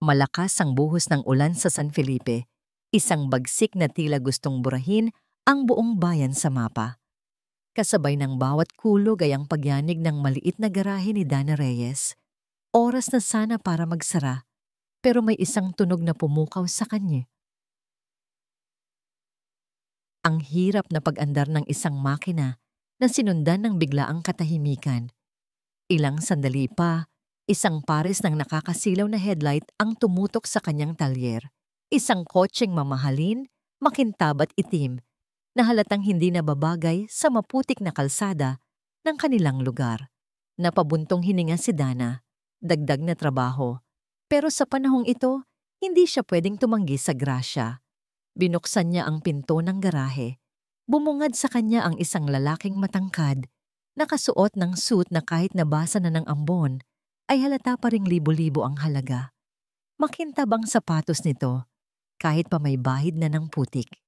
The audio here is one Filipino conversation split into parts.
Malakas ang buhos ng ulan sa San Felipe, isang bagsik na tila gustong burahin ang buong bayan sa mapa. Kasabay ng bawat kulog ay ang pagyanig ng maliit na garahe ni Dana Reyes. Oras na sana para magsara, pero may isang tunog na pumukaw sa kanya. Ang hirap na pag-andar ng isang makina na sinundan ng biglaang katahimikan. Ilang sandali pa, isang pares ng nakakasilaw na headlight ang tumutok sa kanyang talyer. Isang kotseng mamahalin, makintab at itim, na halatang hindi nababagay sa maputik na kalsada ng kanilang lugar. Napabuntong hininga si Dana, dagdag na trabaho. Pero sa panahong ito, hindi siya pwedeng tumanggi sa grasya. Binuksan niya ang pinto ng garahe. Bumungad sa kanya ang isang lalaking matangkad, nakasuot ng suit na kahit nabasa na ng ambon, ay halata pa ring libo-libo ang halaga. Makintab ang sapatos nito, kahit pa may bahid na ng putik.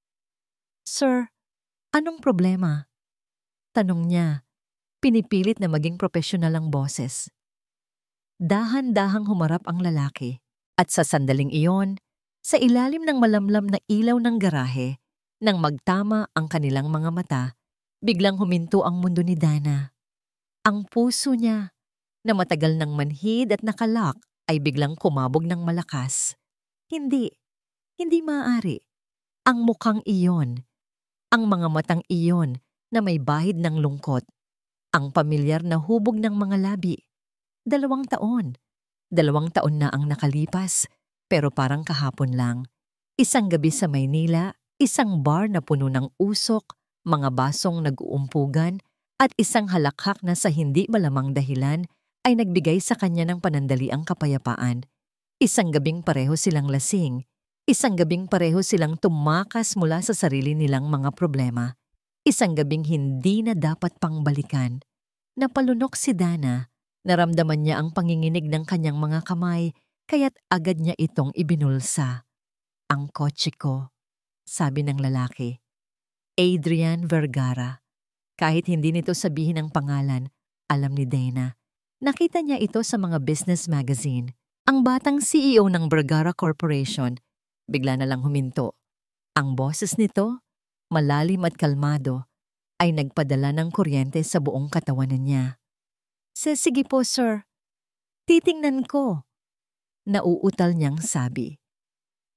"Sir, anong problema?" Tanong niya, pinipilit na maging profesional ang boses. Dahan-dahang humarap ang lalaki, at sa sandaling iyon, sa ilalim ng malamlam na ilaw ng garahe, nang magtama ang kanilang mga mata, biglang huminto ang mundo ni Dana. Ang puso niya, na matagal nang manhid at nakalak, ay biglang kumabog ng malakas. Hindi maaari. Ang mukhang iyon, ang mga matang iyon na may bahid ng lungkot, ang pamilyar na hubog ng mga labi. 2 taon. 2 taon na ang nakalipas, pero parang kahapon lang. Isang gabi sa Maynila, isang bar na puno ng usok, mga basong nag-uumpugan, at isang halakhak na sa hindi malamang dahilan ay nagbigay sa kanya ng panandaliang kapayapaan. Isang gabing pareho silang lasing, isang gabing pareho silang tumakas mula sa sarili nilang mga problema. Isang gabing hindi na dapat pang balikan. Napalunok si Dana, naramdaman niya ang panginginig ng kanyang mga kamay, kaya't agad niya itong ibinulsa. "Ang kotse ko," sabi ng lalaki. Adrian Vergara. Kahit hindi nito sabihin ang pangalan, alam ni Dana. Nakita niya ito sa mga business magazine. Ang batang CEO ng Vergara Corporation, bigla na lang huminto. Ang boses nito, malalim at kalmado, ay nagpadala ng kuryente sa buong katawanan niya. "Sige po, sir. Titingnan ko," nauutal niyang sabi.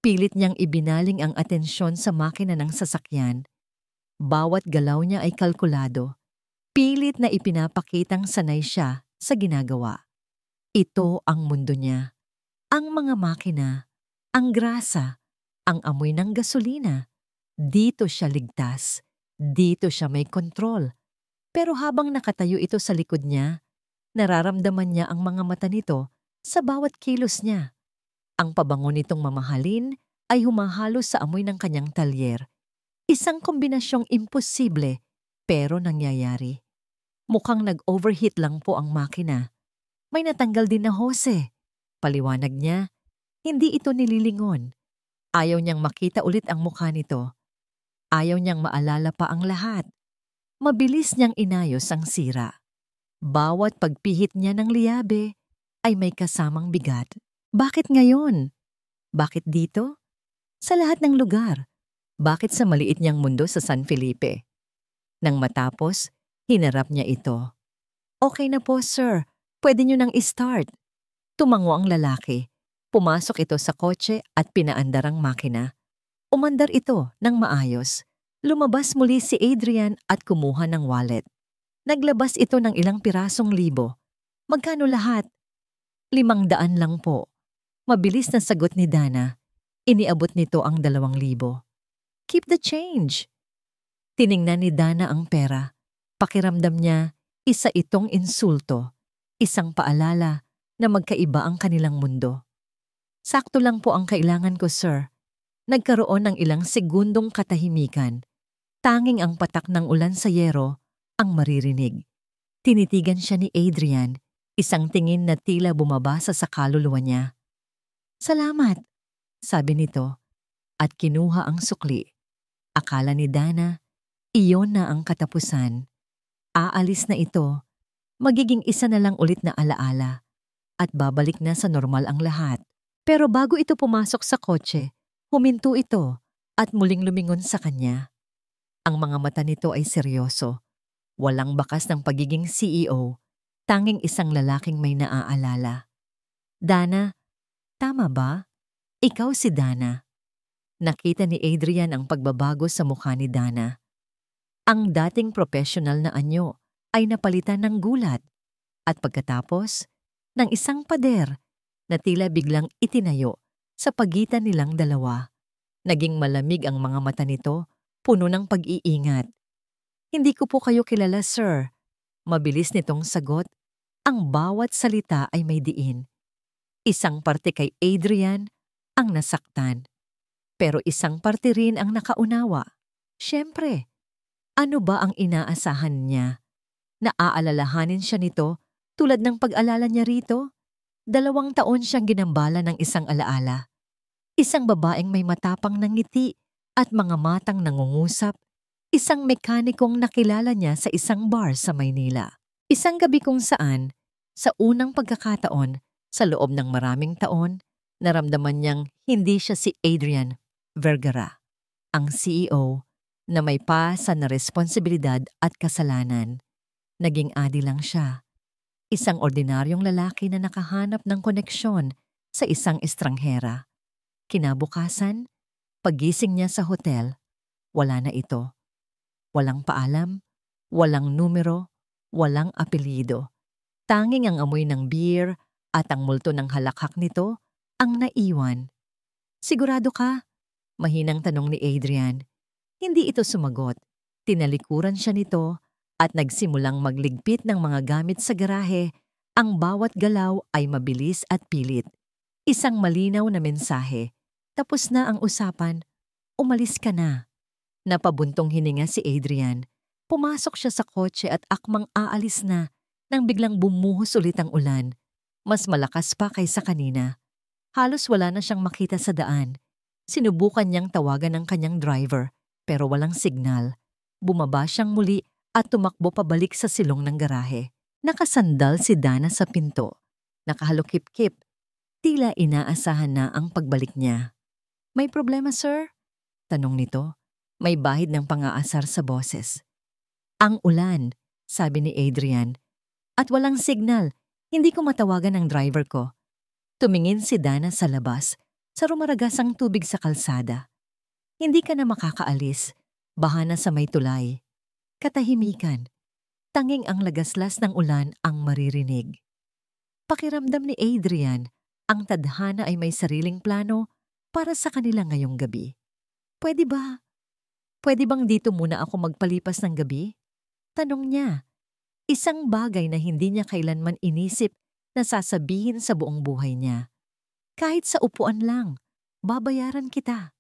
Pilit niyang ibinaling ang atensyon sa makina ng sasakyan. Bawat galaw niya ay kalkulado. Pilit na ipinapakitang sanay siya sa ginagawa. Ito ang mundo niya. Ang mga makina, ang grasa, ang amoy ng gasolina. Dito siya ligtas. Dito siya may kontrol. Pero habang nakatayo ito sa likod niya, nararamdaman niya ang mga mata nito sa bawat kilos niya. Ang pabango nitong mamahalin ay humahalo sa amoy ng kanyang talyer. Isang kombinasyong imposible pero nangyayari. Mukhang nag-overheat lang po ang makina. May natanggal din na hose. Paliwanag niya, hindi ito nililingon. Ayaw niyang makita ulit ang mukha nito. Ayaw niyang maalala pa ang lahat. Mabilis niyang inayos ang sira. Bawat pagpihit niya ng liyabe ay may kasamang bigat. Bakit ngayon? Bakit dito? Sa lahat ng lugar. Bakit sa maliit niyang mundo sa San Felipe? Nang matapos, hinarap niya ito. "Okay na po, sir. Pwede niyo nang i-start." Tumango ang lalaki. Pumasok ito sa kotse at pinaandar ang makina. Umandar ito ng maayos. Lumabas muli si Adrian at kumuha ng wallet. Naglabas ito ng ilang pirasong libo. "Magkano lahat?" "500 lang po." Mabilis na sagot ni Dana. Iniabot nito ang 2,000. "Keep the change." Tiningnan ni Dana ang pera. Pakiramdam niya, isa itong insulto. Isang paalala na magkaiba ang kanilang mundo. "Sakto lang po ang kailangan ko, sir." Nagkaroon ng ilang segundong katahimikan. Tanging ang patak ng ulan sa yero ang maririnig. Tinitigan siya ni Adrian, isang tingin na tila bumabasa sa kaluluwa niya. "Salamat," sabi nito, at kinuha ang sukli. Akala ni Dana, iyon na ang katapusan. Aalis na ito, magiging isa na lang ulit na alaala, at babalik na sa normal ang lahat. Pero bago ito pumasok sa kotse, huminto ito at muling lumingon sa kanya. Ang mga mata nito ay seryoso. Walang bakas ng pagiging CEO, tanging isang lalaking may naaalala. Dana, tama ba? Ikaw si Dana. Nakita ni Adrian ang pagbabago sa mukha ni Dana. Ang dating professional na anyo ay napalitan ng gulat at pagkatapos ng isang pader na tila biglang itinayo sa pagitan nilang dalawa. Naging malamig ang mga mata nito, puno ng pag-iingat. Hindi ko po kayo kilala, sir. Mabilis nitong sagot. Ang bawat salita ay may diin. Isang parte kay Adrian ang nasaktan. Pero isang parte rin ang nakaunawa. Siyempre, ano ba ang inaasahan niya? Naaalalahanin siya nito tulad ng pag-alala niya rito? 2 taon siyang ginambala ng isang alaala. Isang babaeng may matapang na ngiti at mga matang nangungusap. Isang mekanikong nakilala niya sa isang bar sa Maynila. Isang gabi kung saan, sa unang pagkakataon, sa loob ng maraming taon, naramdaman niyang hindi siya si Adrian Vergara, ang CEO na may pasa na responsibilidad at kasalanan. Naging adi lang siya. Isang ordinaryong lalaki na nakahanap ng koneksyon sa isang estranghera. Kinabukasan, paggising niya sa hotel, wala na ito. Walang paalam, walang numero, walang apelyido. Tanging ang amoy ng beer at ang multo ng halakhak nito ang naiwan. Sigurado ka? Mahinang tanong ni Adrian. Hindi ito sumagot. Tinalikuran siya nito at nagsimulang magligpit ng mga gamit sa garahe. Ang bawat galaw ay mabilis at pilit. Isang malinaw na mensahe. Tapos na ang usapan. Umalis ka na. Napabuntong hininga si Adrian. Pumasok siya sa kotse at akmang aalis na nang biglang bumuhos ulit ang ulan. Mas malakas pa kaysa kanina. Halos wala na siyang makita sa daan. Sinubukan niyang tawagan ng kanyang driver pero walang signal. Bumaba siyang muli at tumakbo pabalik sa silong ng garahe. Nakasandal si Dana sa pinto. Nakahalukip-kip. Tila inaasahan na ang pagbalik niya. May problema, sir? Tanong nito. May bahid ng pang-aasar sa boses. Ang ulan, sabi ni Adrian. At walang signal. Hindi ko matawagan ang driver ko. Tumingin si Dana sa labas, sa rumaragasang tubig sa kalsada. Hindi ka na makakaalis. Baha na sa may tulay. Katahimikan. Tanging ang lagaslas ng ulan ang maririnig. Pakiramdam ni Adrian, ang tadhana ay may sariling plano para sa kanila ngayong gabi. Pwede ba? Pwede bang dito muna ako magpalipas ng gabi? Tanong niya. Isang bagay na hindi niya kailanman inisip na sasabihin sa buong buhay niya. Kahit sa upuan lang, babayaran kita.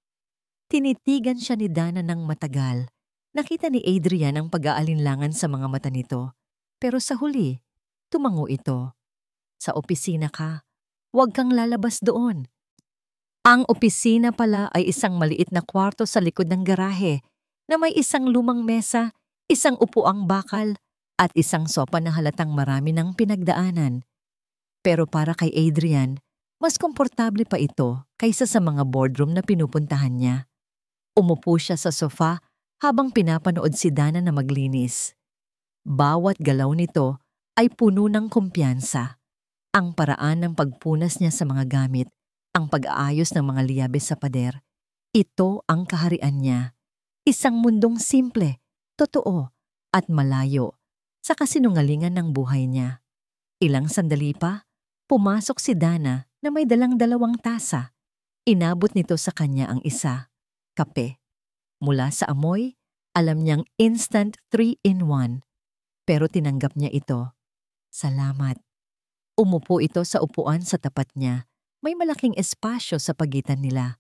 Tinitigan siya ni Dana ng matagal. Nakita ni Adrian ang pag-aalinlangan sa mga mata nito. Pero sa huli, tumango ito. Sa opisina ka, huwag kang lalabas doon. Ang opisina pala ay isang maliit na kwarto sa likod ng garahe na may isang lumang mesa, isang upuang bakal, at isang sopa na halatang marami ng pinagdaanan. Pero para kay Adrian, mas komportable pa ito kaysa sa mga boardroom na pinupuntahan niya. Umupo siya sa sofa habang pinapanood si Dana na maglinis. Bawat galaw nito ay puno ng kumpiyansa. Ang paraan ng pagpunas niya sa mga gamit, ang pag-aayos ng mga liyabes sa pader, ito ang kaharian niya. Isang mundong simple, totoo, at malayo sa kasinungalingan ng buhay niya. Ilang sandali pa, pumasok si Dana na may dalang 2 tasa. Inabot nito sa kanya ang isa, kape. Mula sa amoy, alam niyang instant 3-in-1. Pero tinanggap niya ito. Salamat. Umupo ito sa upuan sa tapat niya. May malaking espasyo sa pagitan nila.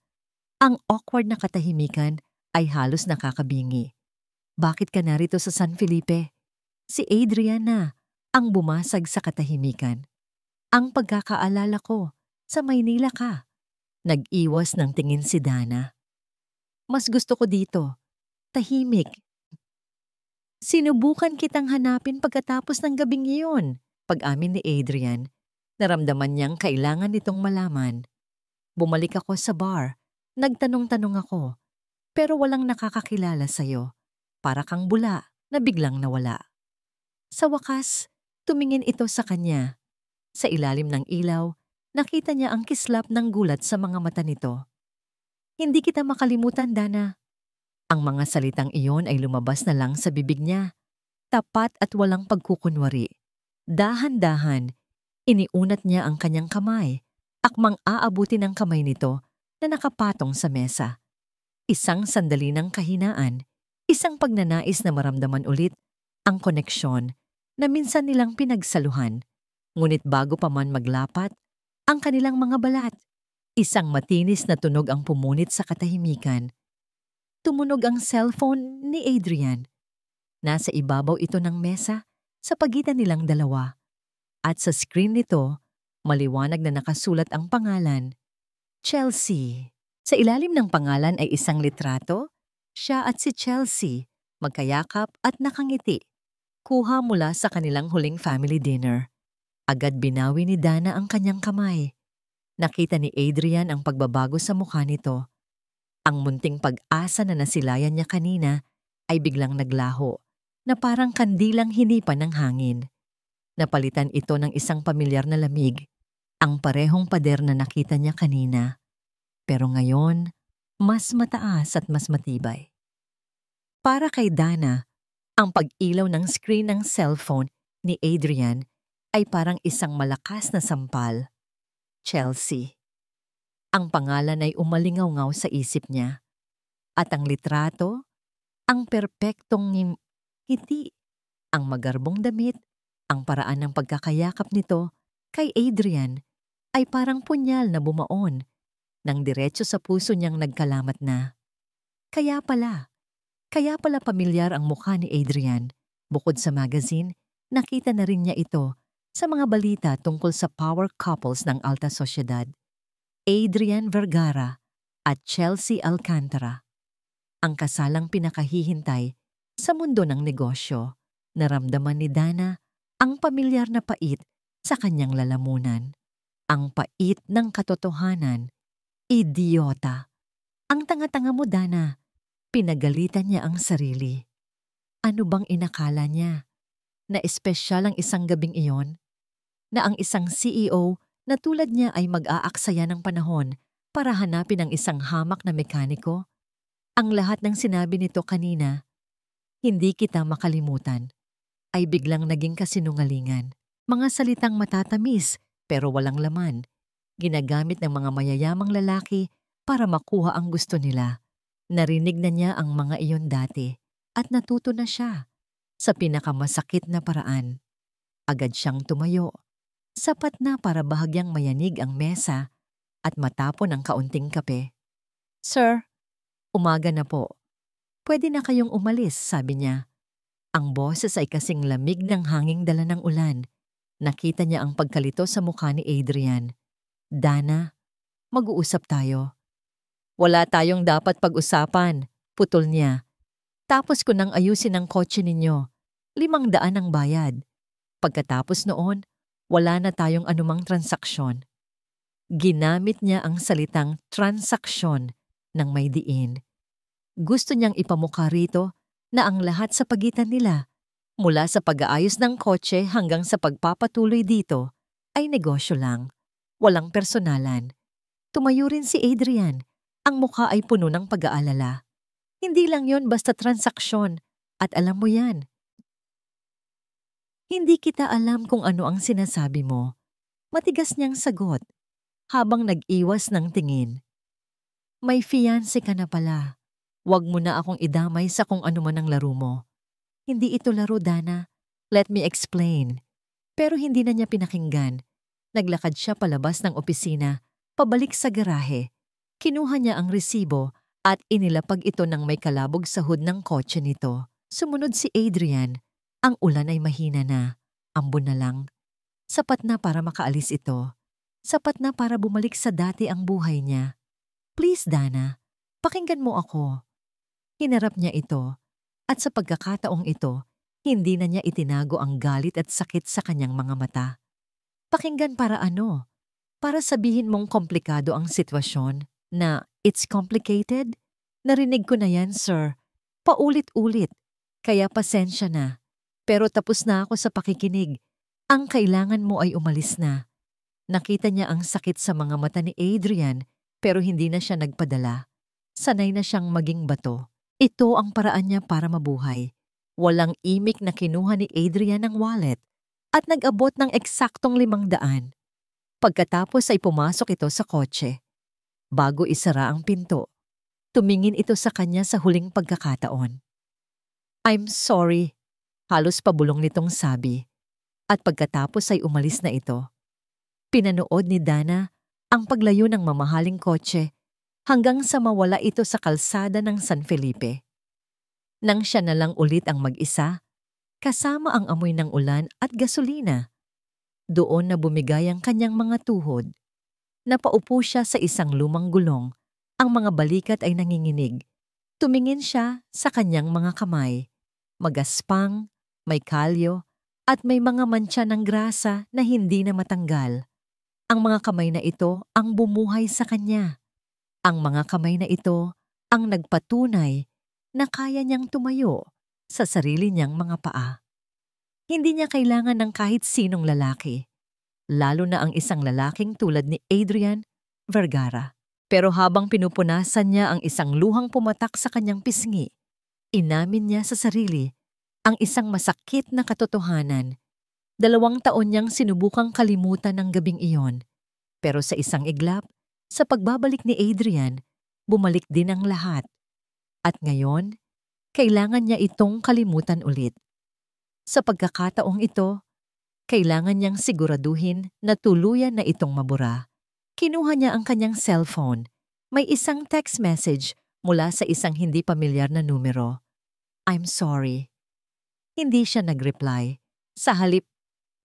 Ang awkward na katahimikan ay halos nakakabingi. Bakit ka narito sa San Felipe? Si Adriana ang bumasag sa katahimikan. Ang pagkakaalala ko, sa Maynila ka. Nag-iwas ng tingin si Dana. Mas gusto ko dito. Tahimik. Sinubukan kitang hanapin pagkatapos ng gabing iyon. Pag-amin ni Adrian, naramdaman niyang kailangan nitong malaman. Bumalik ako sa bar. Nagtanong-tanong ako. Pero walang nakakakilala sa'yo. Para kang bula na biglang nawala. Sa wakas, tumingin ito sa kanya. Sa ilalim ng ilaw, nakita niya ang kislap ng gulat sa mga mata nito. Hindi kita makalimutan, Dana. Ang mga salitang iyon ay lumabas na lang sa bibig niya. Tapat at walang pagkukunwari. Dahan-dahan, iniunat niya ang kanyang kamay. Akmang aabuti ng kamay nito na nakapatong sa mesa. Isang sandali ng kahinaan, isang pagnanais na maramdaman ulit ang koneksyon na minsan nilang pinagsaluhan. Ngunit bago pa man maglapat, ang kanilang mga balat, isang matinis na tunog ang pumunit sa katahimikan. Tumunog ang cellphone ni Adrian. Nasa ibabaw ito ng mesa sa pagitan nilang dalawa. At sa screen nito, maliwanag na nakasulat ang pangalan, Chelsea. Sa ilalim ng pangalan ay isang litrato, siya at si Chelsea, magkayakap at nakangiti. Kuha mula sa kanilang huling family dinner. Agad binawi ni Dana ang kanyang kamay. Nakita ni Adrian ang pagbabago sa mukha nito. Ang munting pag-asa na nasilayan niya kanina ay biglang naglaho, na parang kandilang hinipan ng hangin. Napalitan ito ng isang pamilyar na lamig, ang parehong pader na nakita niya kanina. Pero ngayon, mas mataas at mas matibay. Para kay Dana, ang pag-ilaw ng screen ng cellphone ni Adrian ay parang isang malakas na sampal. Chelsea. Ang pangalan ay umalingaw-ngaw sa isip niya. At ang litrato, ang perpektong ngiti, ang magarbong damit, ang paraan ng pagkakayakap nito kay Adrian ay parang punyal na bumaon nang diretso sa puso niyang nagkalamat na. Kaya pala pamilyar ang mukha ni Adrian. Bukod sa magazine, nakita na rin niya ito sa mga balita tungkol sa power couples ng alta sosyedad. Adrian Vergara at Chelsea Alcantara. Ang kasalang pinakahihintay sa mundo ng negosyo. Naramdaman ni Dana ang pamilyar na pait sa kanyang lalamunan. Ang pait ng katotohanan. Idiota. Ang tanga-tanga mo, Dana. Pinagalitan niya ang sarili. Ano bang inakala niya? Na espesyal ang isang gabing iyon? Na ang isang CEO na tulad niya ay mag-aaksaya ng panahon para hanapin ang isang hamak na mekaniko? Ang lahat ng sinabi nito kanina, hindi kita makalimutan, ay biglang naging kasinungalingan. Mga salitang matatamis pero walang laman. Ginagamit ng mga mayayamang lalaki para makuha ang gusto nila. Narinig na niya ang mga iyon dati at natuto na siya sa pinakamasakit na paraan. Agad siyang tumayo. Sapat na para bahagyang mayanig ang mesa at matapon ang kaunting kape. Sir, umaga na po. Pwede na kayong umalis, sabi niya. Ang boses ay kasing lamig ng hanging dala ng ulan. Nakita niya ang pagkalito sa mukha ni Adrian. Dana, mag-uusap tayo. Wala tayong dapat pag-usapan, putol niya. Tapos ko nang ayusin ang kotse ninyo. 500 ang bayad. Pagkatapos noon, wala na tayong anumang transaksyon. Ginamit niya ang salitang transaksyon ng may diin. Gusto niyang ipamukha rito na ang lahat sa pagitan nila, mula sa pag-aayos ng kotse hanggang sa pagpapatuloy dito, ay negosyo lang. Walang personalan. Tumayo rin si Adrian. Ang mukha ay puno ng pag-aalala. Hindi lang yon basta transaksyon. At alam mo yan. Hindi kita alam kung ano ang sinasabi mo. Matigas niyang sagot, habang nag-iwas ng tingin. May fiancé ka na pala. Huwag mo na akong idamay sa kung ano man ang laro mo. Hindi ito laro, Dana. Let me explain. Pero hindi na niya pinakinggan. Naglakad siya palabas ng opisina, pabalik sa garahe. Kinuha niya ang resibo at inilapag ito ng may kalabog sa hood ng kotse nito. Sumunod si Adrian. Ang ulan ay mahina na. Ambon na lang. Sapat na para makaalis ito. Sapat na para bumalik sa dati ang buhay niya. Please, Dana, pakinggan mo ako. Hinarap niya ito. At sa pagkakataong ito, hindi na niya itinago ang galit at sakit sa kanyang mga mata. Pakinggan para ano? para sabihin mong komplikado ang sitwasyon na it's complicated? Narinig ko na yan, sir. Paulit-ulit. Kaya pasensya na. Pero tapos na ako sa pakikinig. Ang kailangan mo ay umalis na. Nakita niya ang sakit sa mga mata ni Adrian pero hindi na siya nagpadala. Sanay na siyang maging bato. Ito ang paraan niya para mabuhay. Walang imik na kinuha ni Adrian ang wallet at nag-abot ng eksaktong 500. Pagkatapos ay pumasok ito sa kotse. Bago isara ang pinto, tumingin ito sa kanya sa huling pagkakataon. I'm sorry, halos pabulong nitong sabi. At pagkatapos ay umalis na ito. Pinanood ni Dana ang paglayo ng mamahaling kotse hanggang sa mawala ito sa kalsada ng San Felipe. Nang siya na lang ulit ang mag-isa, kasama ang amoy ng ulan at gasolina, doon na bumigay ang kanyang mga tuhod. Napaupo siya sa isang lumang gulong, ang mga balikat ay nanginginig. Tumingin siya sa kanyang mga kamay. Magaspang, may kalyo, at may mga mantsa ng grasa na hindi na matanggal. Ang mga kamay na ito ang bumuhay sa kanya. Ang mga kamay na ito ang nagpatunay na kaya niyang tumayo sa sarili niyang mga paa. Hindi niya kailangan ng kahit sinong lalaki, lalo na ang isang lalaking tulad ni Adrian Vergara. Pero habang pinupunasan niya ang isang luhang pumatak sa kanyang pisngi, inamin niya sa sarili ang isang masakit na katotohanan. 2 taon niyang sinubukang kalimutan ng gabing iyon. Pero sa isang iglap, sa pagbabalik ni Adrian, bumalik din ang lahat. At ngayon, kailangan niya itong kalimutan ulit. Sa pagkakataong ito, kailangan niyang siguraduhin na tuluyan na itong mabura. Kinuha niya ang kanyang cellphone. May isang text message mula sa isang hindi pamilyar na numero. I'm sorry. Hindi siya nag-reply. Sa halip,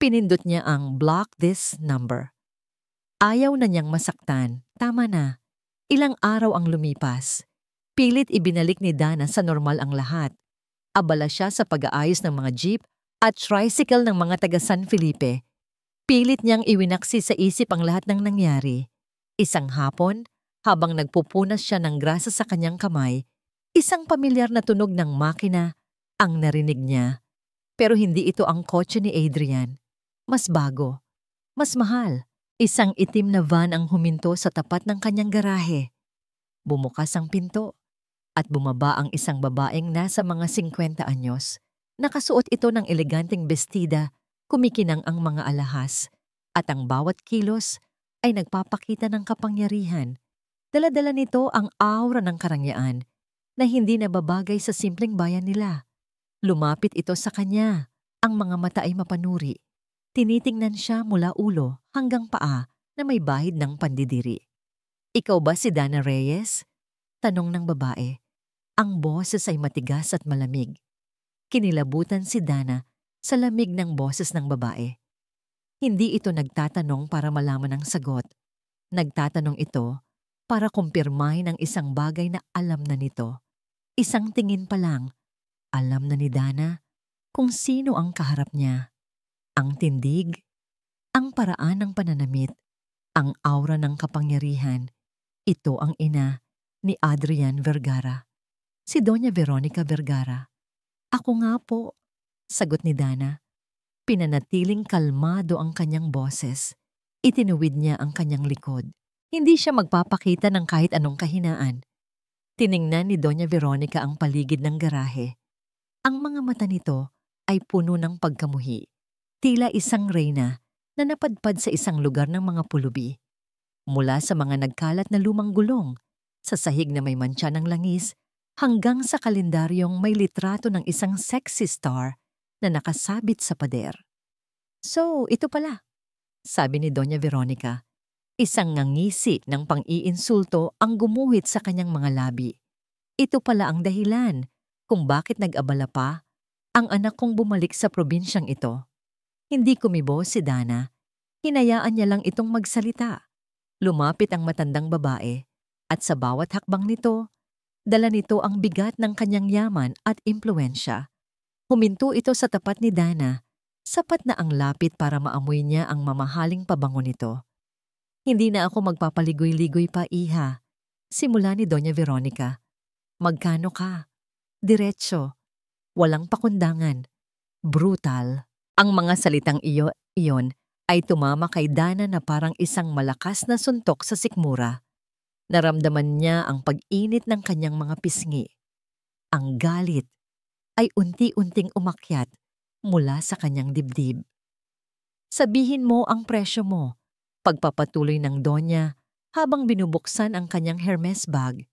pinindot niya ang block this number. Ayaw na niyang masaktan. Tama na. Ilang araw ang lumipas. Pilit ibinalik ni Dana sa normal ang lahat. Abala siya sa pag-aayos ng mga jeep at tricycle ng mga taga San Felipe. Pilit niyang iwinaksi sa isip ang lahat ng nangyari. Isang hapon, habang nagpupunas siya ng grasa sa kanyang kamay, isang pamilyar na tunog ng makina ang narinig niya. Pero hindi ito ang kotse ni Adrian. Mas bago, mas mahal. Isang itim na van ang huminto sa tapat ng kanyang garahe. Bumukas ang pinto at bumaba ang isang babaeng nasa mga 50 anyos. Nakasuot ito ng eleganteng bestida, kumikinang ang mga alahas, at ang bawat kilos ay nagpapakita ng kapangyarihan. Dala-dala nito ang aura ng karangyaan na hindi nababagay sa simpleng bayan nila. Lumapit ito sa kanya, ang mga mata ay mapanuri. Tinitingnan siya mula ulo hanggang paa na may bahid ng pandidiri. Ikaw ba si Dana Reyes? Tanong ng babae. Ang boses ay matigas at malamig. Kinilabutan si Dana sa lamig ng boses ng babae. Hindi ito nagtatanong para malaman ang sagot. Nagtatanong ito para kumpirmahin ang isang bagay na alam na nito. Isang tingin pa lang, alam na ni Dana kung sino ang kaharap niya. Ang tindig, ang paraan ng pananamit, ang aura ng kapangyarihan. Ito ang ina ni Adrian Vergara, si Doña Veronica Vergara. Ako nga po, sagot ni Dana. Pinanatiling kalmado ang kanyang boses. Itinuwid niya ang kanyang likod. Hindi siya magpapakita ng kahit anong kahinaan. Tiningnan ni Doña Veronica ang paligid ng garahe. Ang mga mata nito ay puno ng pagkamuhi. Tila isang reyna na napadpad sa isang lugar ng mga pulubi. Mula sa mga nagkalat na lumang gulong, sa sahig na may mantsa ng langis, hanggang sa kalendaryong may litrato ng isang sexy star na nakasabit sa pader. So, ito pala, sabi ni Doña Veronica. Isang ngangisi ng pang-iinsulto ang gumuhit sa kanyang mga labi. Ito pala ang dahilan kung bakit nag-abala pa ang anak kong bumalik sa probinsyang ito. Hindi kumibo si Dana. Hinayaan niya lang itong magsalita. Lumapit ang matandang babae at sa bawat hakbang nito, dala nito ang bigat ng kanyang yaman at impluwensya. Huminto ito sa tapat ni Dana, sapat na ang lapit para maamoy niya ang mamahaling pabango nito. Hindi na ako magpapaligoy-ligoy pa, iha. Simula ni Doña Veronica. Magkano ka? Diretso. Walang pakundangan. Brutal. Ang mga salitang iyon ay tumama kay Dana na parang isang malakas na suntok sa sikmura. Naramdaman niya ang pag-init ng kanyang mga pisngi. Ang galit ay unti-unting umakyat mula sa kanyang dibdib. Sabihin mo ang presyo mo, pagpapatuloy ng Donya habang binubuksan ang kanyang Hermes bag.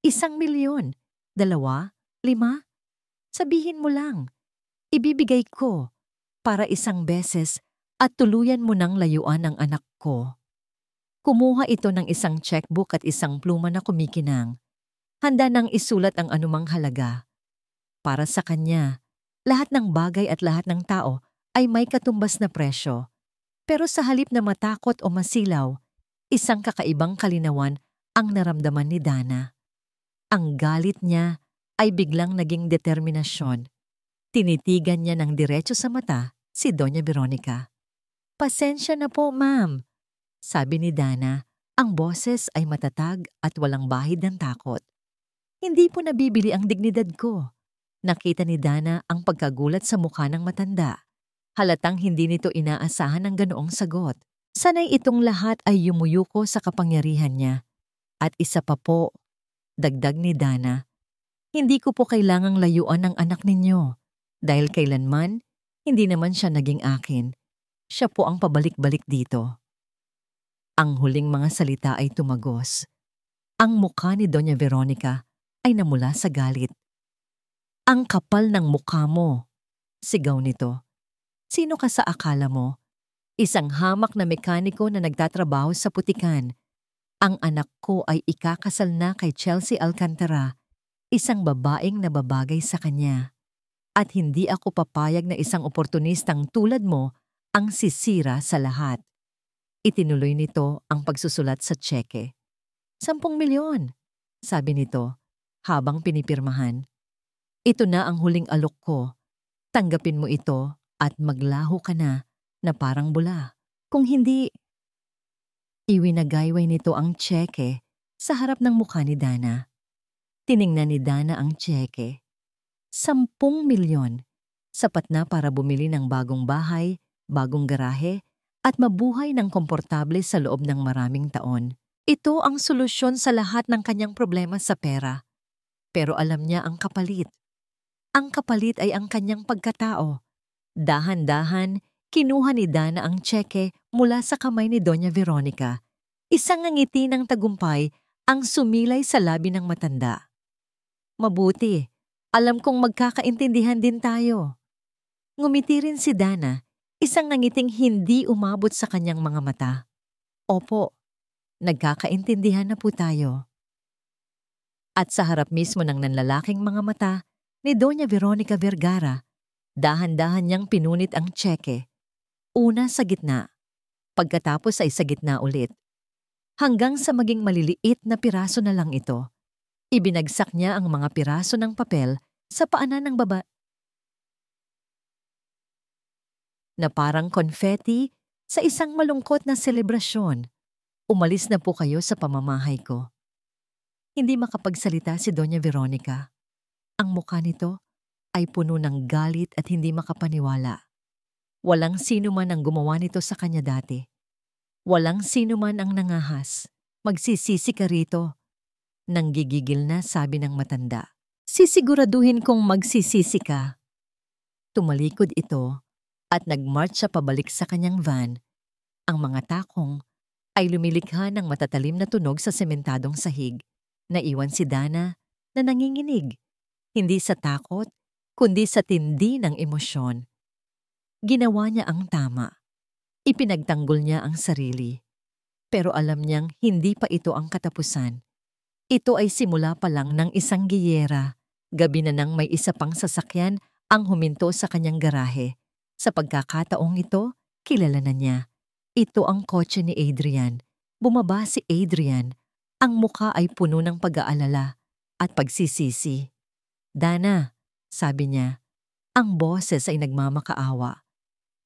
1,000,000, 2, 5? Sabihin mo lang. Ibibigay ko para isang beses at tuluyan mo nang layuan ang anak ko. Kumuha ito ng isang checkbook at isang pluma na kumikinang. Handa nang isulat ang anumang halaga. Para sa kanya, lahat ng bagay at lahat ng tao ay may katumbas na presyo. Pero sa halip na matakot o masilaw, isang kakaibang kalinawan ang naramdaman ni Dana. Ang galit niya ay biglang naging determinasyon. Tinitigan niya ng diretso sa mata si Doña Veronica. Pasensya na po, ma'am. Sabi ni Dana, ang boses ay matatag at walang bahid ng takot. Hindi po nabibili ang dignidad ko. Nakita ni Dana ang pagkagulat sa mukha ng matanda. Halatang hindi nito inaasahan ang ganoong sagot. Sanay itong lahat ay yumuyuko sa kapangyarihan niya. At isa pa po, dagdag ni Dana, hindi ko po kailangang layuan ang anak ninyo. Dahil kailanman, hindi naman siya naging akin. Siya po ang pabalik-balik dito. Ang huling mga salita ay tumagos. Ang mukha ni Doña Veronica ay namula sa galit. Ang kapal ng mukha mo, sigaw nito. Sino ka sa akala mo? Isang hamak na mekaniko na nagtatrabaho sa putikan. Ang anak ko ay ikakasal na kay Chelsea Alcantara, isang babaeng nababagay sa kanya. At hindi ako papayag na isang oportunistang tulad mo ang sisira sa lahat. Itinuloy nito ang pagsusulat sa tseke. 10,000,000, sabi nito, habang pinipirmahan. Ito na ang huling alok ko. Tanggapin mo ito at maglaho ka na parang bula. Kung hindi, iwinagayway nito ang tseke sa harap ng mukha ni Dana. Tiningnan ni Dana ang tseke. 10,000,000. Sapat na para bumili ng bagong bahay, bagong garahe, at mabuhay ng komportable sa loob ng maraming taon. Ito ang solusyon sa lahat ng kanyang problema sa pera. Pero alam niya ang kapalit. Ang kapalit ay ang kanyang pagkatao. Dahan-dahan, kinuha ni Dana ang tseke mula sa kamay ni Doña Veronica. Isang ngiti ng tagumpay ang sumilay sa labi ng matanda. Mabuti, alam kong magkakaintindihan din tayo. Ngumiti rin si Dana, isang nangiting hindi umabot sa kanyang mga mata. Opo, nagkakaintindihan na po tayo. At sa harap mismo ng nanlalaking mga mata ni Doña Veronica Vergara, dahan-dahan niyang pinunit ang tseke. Una sa gitna, pagkatapos ay sa gitna ulit. Hanggang sa maging maliliit na piraso na lang ito. Ibinagsak niya ang mga piraso ng papel sa paanan ng na parang confetti sa isang malungkot na selebrasyon. Umalis na po kayo sa pamamahay ko. Hindi makapagsalita si Doña Veronica. Ang mukha nito ay puno ng galit at hindi makapaniwala. Walang sino man ang gumawa nito sa kanya dati. Walang sino man ang nangahas. Magsisisi ka rito. Nanggigigil na, sabi ng matanda. Sisiguraduhin kong magsisisi ka. Tumalikod ito at nagmarch siya pabalik sa kanyang van. Ang mga takong ay lumilikha ng matatalim na tunog sa sementadong sahig. Naiwan si Dana na nanginginig, hindi sa takot, kundi sa tindi ng emosyon. Ginawa niya ang tama. Ipinagtanggol niya ang sarili. Pero alam niyang hindi pa ito ang katapusan. Ito ay simula pa lang ng isang giyera. Gabi na nang may isa pang sasakyan ang huminto sa kanyang garahe. Sa pagkakataong ito, kilala na niya. Ito ang kotse ni Adrian. Bumaba si Adrian. Ang mukha ay puno ng pag-aalala at pagsisisi. Dana, sabi niya, ang boses ay nagmamakaawa.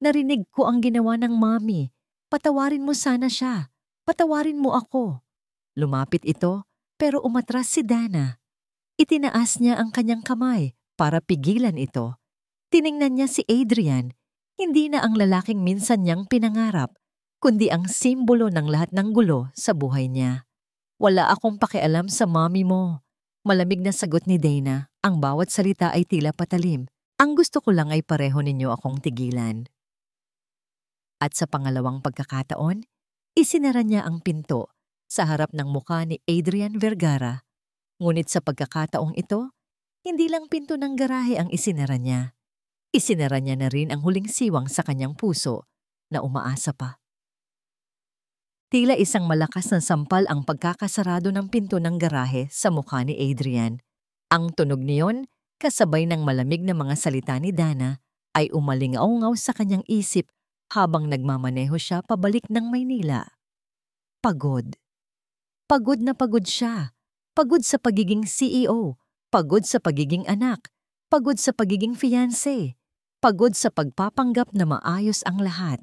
Narinig ko ang ginawa ng mami. Patawarin mo sana siya. Patawarin mo ako. Lumapit ito, pero umatras si Dana. Itinaas niya ang kanyang kamay para pigilan ito. Tiningnan niya si Adrian, hindi na ang lalaking minsan niyang pinangarap, kundi ang simbolo ng lahat ng gulo sa buhay niya. Wala akong pakialam sa mommy mo. Malamig na sagot ni Dana, ang bawat salita ay tila patalim. Ang gusto ko lang ay pareho ninyo akong tigilan. At sa pangalawang pagkakataon, isinara niya ang pinto sa harap ng mukha ni Adrian Vergara. Ngunit sa pagkakataong ito, hindi lang pinto ng garahe ang isinara niya. Isinara niya na rin ang huling siwang sa kanyang puso na umaasa pa. Tila isang malakas na sampal ang pagkakasarado ng pinto ng garahe sa mukha ni Adrian. Ang tunog niyon, kasabay ng malamig na mga salita ni Dana, ay umalingaw-ngaw sa kanyang isip habang nagmamaneho siya pabalik ng Maynila. Pagod. Pagod na pagod siya. Pagod sa pagiging CEO. Pagod sa pagiging anak. Pagod sa pagiging fiancé. Pagod sa pagpapanggap na maayos ang lahat.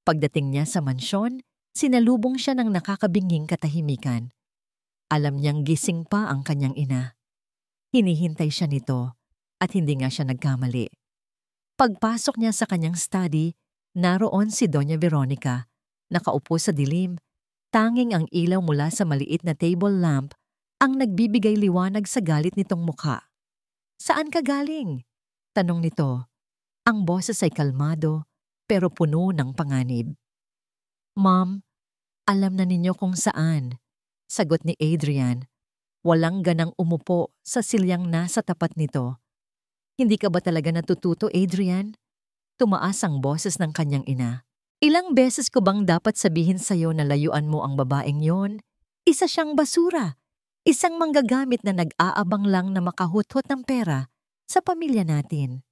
Pagdating niya sa mansyon, sinalubong siya ng nakakabinging katahimikan. Alam niyang gising pa ang kanyang ina. Hinihintay siya nito at hindi nga siya nagkamali. Pagpasok niya sa kanyang study, naroon si Doña Veronica, nakaupo sa dilim. Tanging ang ilaw mula sa maliit na table lamp ang nagbibigay liwanag sa galit nitong mukha. "Saan ka galing?" tanong nito. Ang boses ay kalmado pero puno ng panganib. "Ma'am, alam na ninyo kung saan," sagot ni Adrian. Walang ganang umupo sa silyang nasa tapat nito. "Hindi ka ba talaga natututo, Adrian?" Tumaas ang boses ng kanyang ina. "Ilang beses ko bang dapat sabihin sa'yo na layuan mo ang babaeng yon? Isa siyang basura. Isang manggagamit na nag-aabang lang na makahuthot ng pera sa pamilya natin."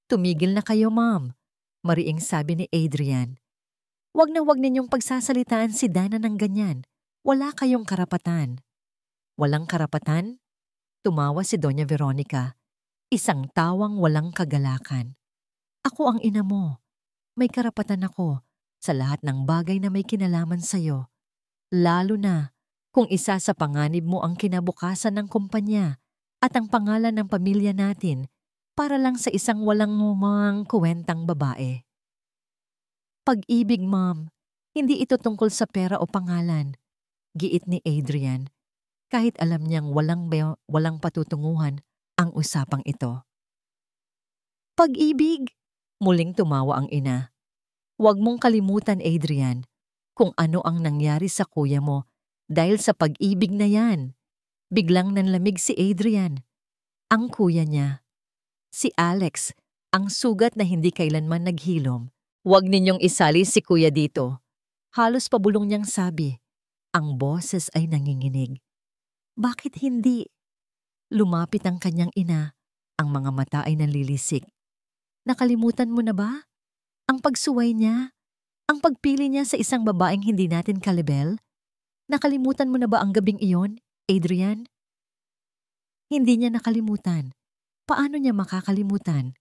"Tumigil na kayo, ma'am," mariing sabi ni Adrian. "Wag na wag ninyong pagsasalitaan si Dana ng ganyan. Wala kayong karapatan." "Walang karapatan?" Tumawa si Doña Veronica. Isang tawang walang kagalakan. "Ako ang ina mo. May karapatan ako sa lahat ng bagay na may kinalaman sa'yo. Lalo na kung isa sa panganib mo ang kinabukasan ng kumpanya at ang pangalan ng pamilya natin para lang sa isang walang ngumang kuwentang babae." "Pag-ibig, ma'am. Hindi ito tungkol sa pera o pangalan," giit ni Adrian, kahit alam niyang walang patutunguhan ang usapang ito. "Pag-ibig?" Muling tumawa ang ina. "Huwag mong kalimutan, Adrian, kung ano ang nangyari sa kuya mo dahil sa pag-ibig na yan." Biglang nanlamig si Adrian. Ang kuya niya, si Alex, ang sugat na hindi kailanman naghilom. "Huwag ninyong isali si kuya dito." Halos pabulong niyang sabi. Ang boses ay nanginginig. "Bakit hindi?" Lumapit ang kanyang ina. Ang mga mata ay nanlilisik. "Nakalimutan mo na ba? Ang pagsuway niya? Ang pagpili niya sa isang babaeng hindi natin kalibel? Nakalimutan mo na ba ang gabing iyon, Adrian?" Hindi niya nakalimutan. Paano niya makakalimutan?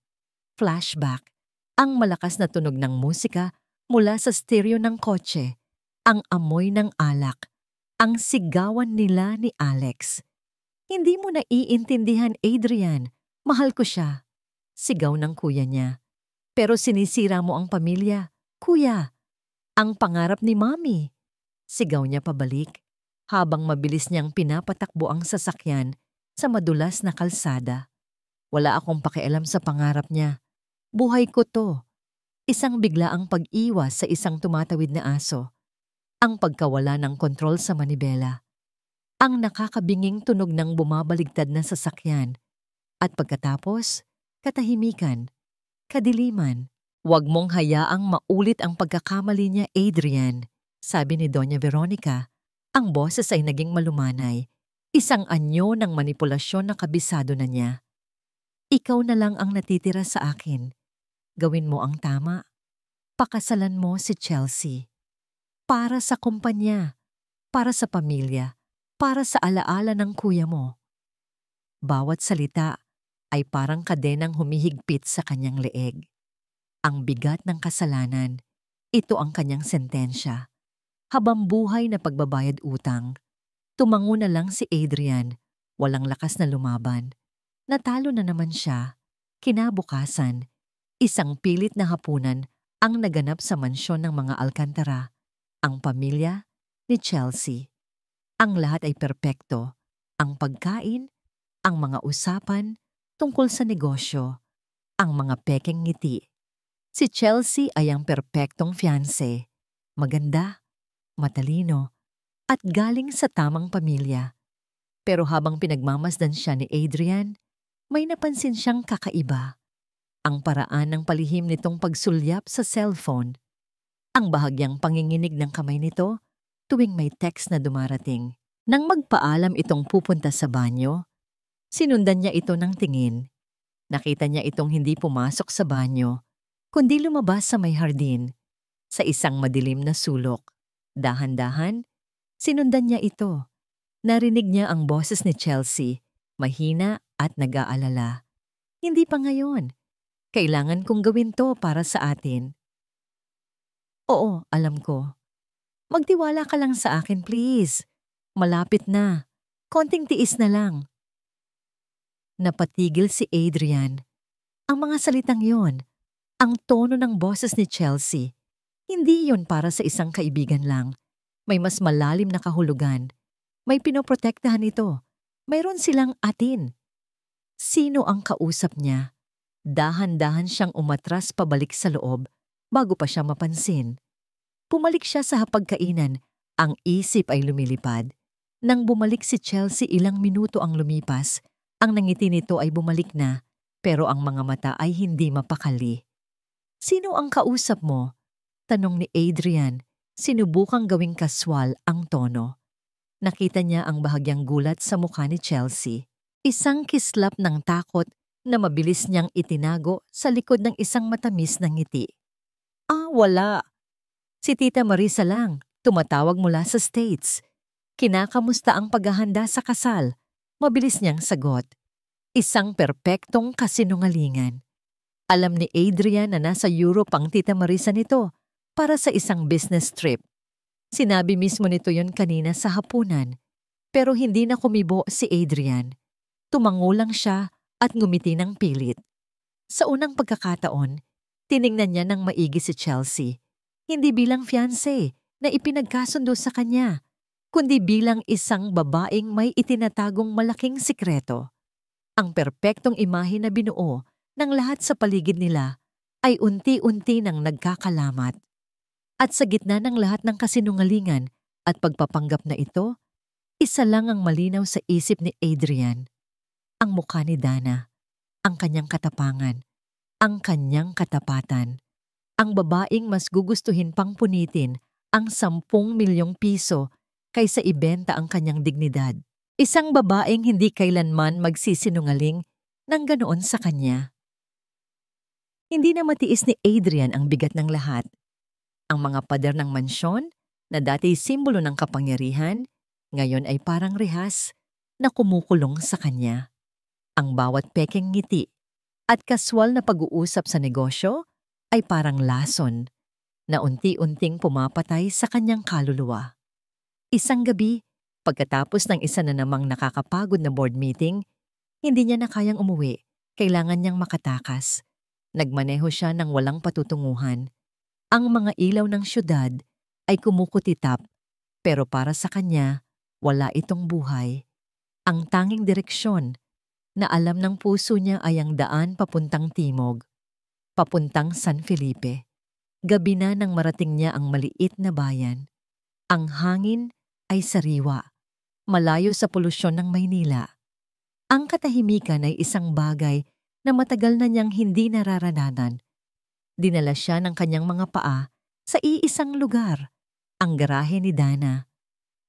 Flashback. Ang malakas na tunog ng musika mula sa stereo ng kotse. Ang amoy ng alak. Ang sigawan nila ni Alex. "Hindi mo naiintindihan, Adrian. Mahal ko siya." Sigaw ng kuya niya. "Pero sinisira mo ang pamilya, kuya. Ang pangarap ni Mommy." Sigaw niya pabalik, habang mabilis niyang pinapatakbo ang sasakyan sa madulas na kalsada. "Wala akong pakialam sa pangarap niya. Buhay ko to." Isang biglaang pag-iwas sa isang tumatawid na aso. Ang pagkawala ng kontrol sa manibela. Ang nakakabinging tunog ng bumabaligtad na sasakyan. At pagkatapos, katahimikan, kadiliman. "Huwag mong hayaang maulit ang pagkakamali niya, Adrian," sabi ni Doña Veronica. Ang boses ay naging malumanay. Isang anyo ng manipulasyon na kabisado na niya. "Ikaw na lang ang natitira sa akin. Gawin mo ang tama. Pakasalan mo si Chelsea. Para sa kumpanya, para sa pamilya, para sa alaala ng kuya mo." Bawat salita ay parang kadenang humihigpit sa kanyang leeg. Ang bigat ng kasalanan, ito ang kanyang sentensya. habambuhay na pagbabayad utang. Tumango na lang si Adrian, walang lakas na lumaban. Natalo na naman siya. Kinabukasan, isang pilit na hapunan ang naganap sa mansyon ng mga Alcantara, ang pamilya ni Chelsea. Ang lahat ay perpekto, ang pagkain, ang mga usapan tungkol sa negosyo, ang mga pekeng ngiti. Si Chelsea ay ang perpektong fiancé, maganda, matalino, at galing sa tamang pamilya. Pero habang pinagmamasdan siya ni Adrian, may napansin siyang kakaiba. Ang paraan ng palihim nitong pagsulyap sa cellphone. Ang bahagyang panginginig ng kamay nito tuwing may text na dumarating. Nang magpaalam itong pupunta sa banyo, sinundan niya ito ng tingin. Nakita niya itong hindi pumasok sa banyo, kundi lumabas sa may hardin, sa isang madilim na sulok. Dahan-dahan, sinundan niya ito. Narinig niya ang boses ni Chelsea, mahina at nag-aalala. Hindi pa ngayon. Kailangan kong gawin to para sa atin. Oo, alam ko. Magtiwala ka lang sa akin, please. Malapit na. Konting tiis na lang. Napatigil si Adrian. Ang mga salitang yon, ang tono ng boses ni Chelsea, hindi yon para sa isang kaibigan lang. May mas malalim na kahulugan. May pinoprotektahan ito. Mayroon silang atin. Sino ang kausap niya? Dahan-dahan siyang umatras pabalik sa loob bago pa siya mapansin. Pumalik siya sa hapagkainan, ang isip ay lumilipad. Nang bumalik si Chelsea, ilang minuto ang lumipas, ang nangiti nito ay bumalik na, pero ang mga mata ay hindi mapakali. Sino ang kausap mo? Tanong ni Adrian, sinubukang gawing kaswal ang tono. Nakita niya ang bahagyang gulat sa mukha ni Chelsea. Isang kislap ng takot na mabilis niyang itinago sa likod ng isang matamis na ngiti. Wala. Si Tita Marisa lang, tumatawag mula sa States. Kinakamusta ang paghahanda sa kasal? Mabilis niyang sagot. Isang perpektong kasinungalingan. Alam ni Adrian na nasa Europe ang Tita Marisa nito para sa isang business trip. Sinabi mismo nito yon kanina sa hapunan. Pero hindi na kumibo si Adrian. Tumango lang siya at ngumiti ng pilit. Sa unang pagkakataon, tiningnan niya ng maigi si Chelsea, hindi bilang fiancé na ipinagkasundo sa kanya, kundi bilang isang babaeng may itinatagong malaking sikreto. Ang perpektong imahe na binuo ng lahat sa paligid nila ay unti-unti nang nagkakalamat. At sa gitna ng lahat ng kasinungalingan at pagpapanggap na ito, isa lang ang malinaw sa isip ni Adrian. Ang mukha ni Dana, ang kanyang katapangan, ang kanyang katapatan. Ang babaeng mas gugustuhin pang punitin ang 10 milyong piso kaysa ibenta ang kanyang dignidad. Isang babaeng hindi kailanman magsisinungaling ng ganoon sa kanya. Hindi na matiis ni Adrian ang bigat ng lahat. Ang mga pader ng mansyon na dati simbolo ng kapangyarihan, ngayon ay parang rehas na kumukulong sa kanya. Ang bawat pekeng ngiti at kaswal na pag-uusap sa negosyo ay parang lason na unti-unting pumapatay sa kanyang kaluluwa. Isang gabi, pagkatapos ng isa na namang nakakapagod na board meeting, hindi niya na kayang umuwi. Kailangan niyang makatakas. Nagmaneho siya ng walang patutunguhan. Ang mga ilaw ng syudad ay kumukutitap, pero para sa kanya, wala itong buhay. Ang tanging direksyon na alam ng puso niya ay ang daan papuntang timog, papuntang San Felipe. Gabi na nang marating niya ang maliit na bayan. Ang hangin ay sariwa, malayo sa polusyon ng Maynila. Ang katahimikan ay isang bagay na matagal na niyang hindi nararanasan. Dinala siya ng kanyang mga paa sa iisang lugar, ang garahe ni Dana.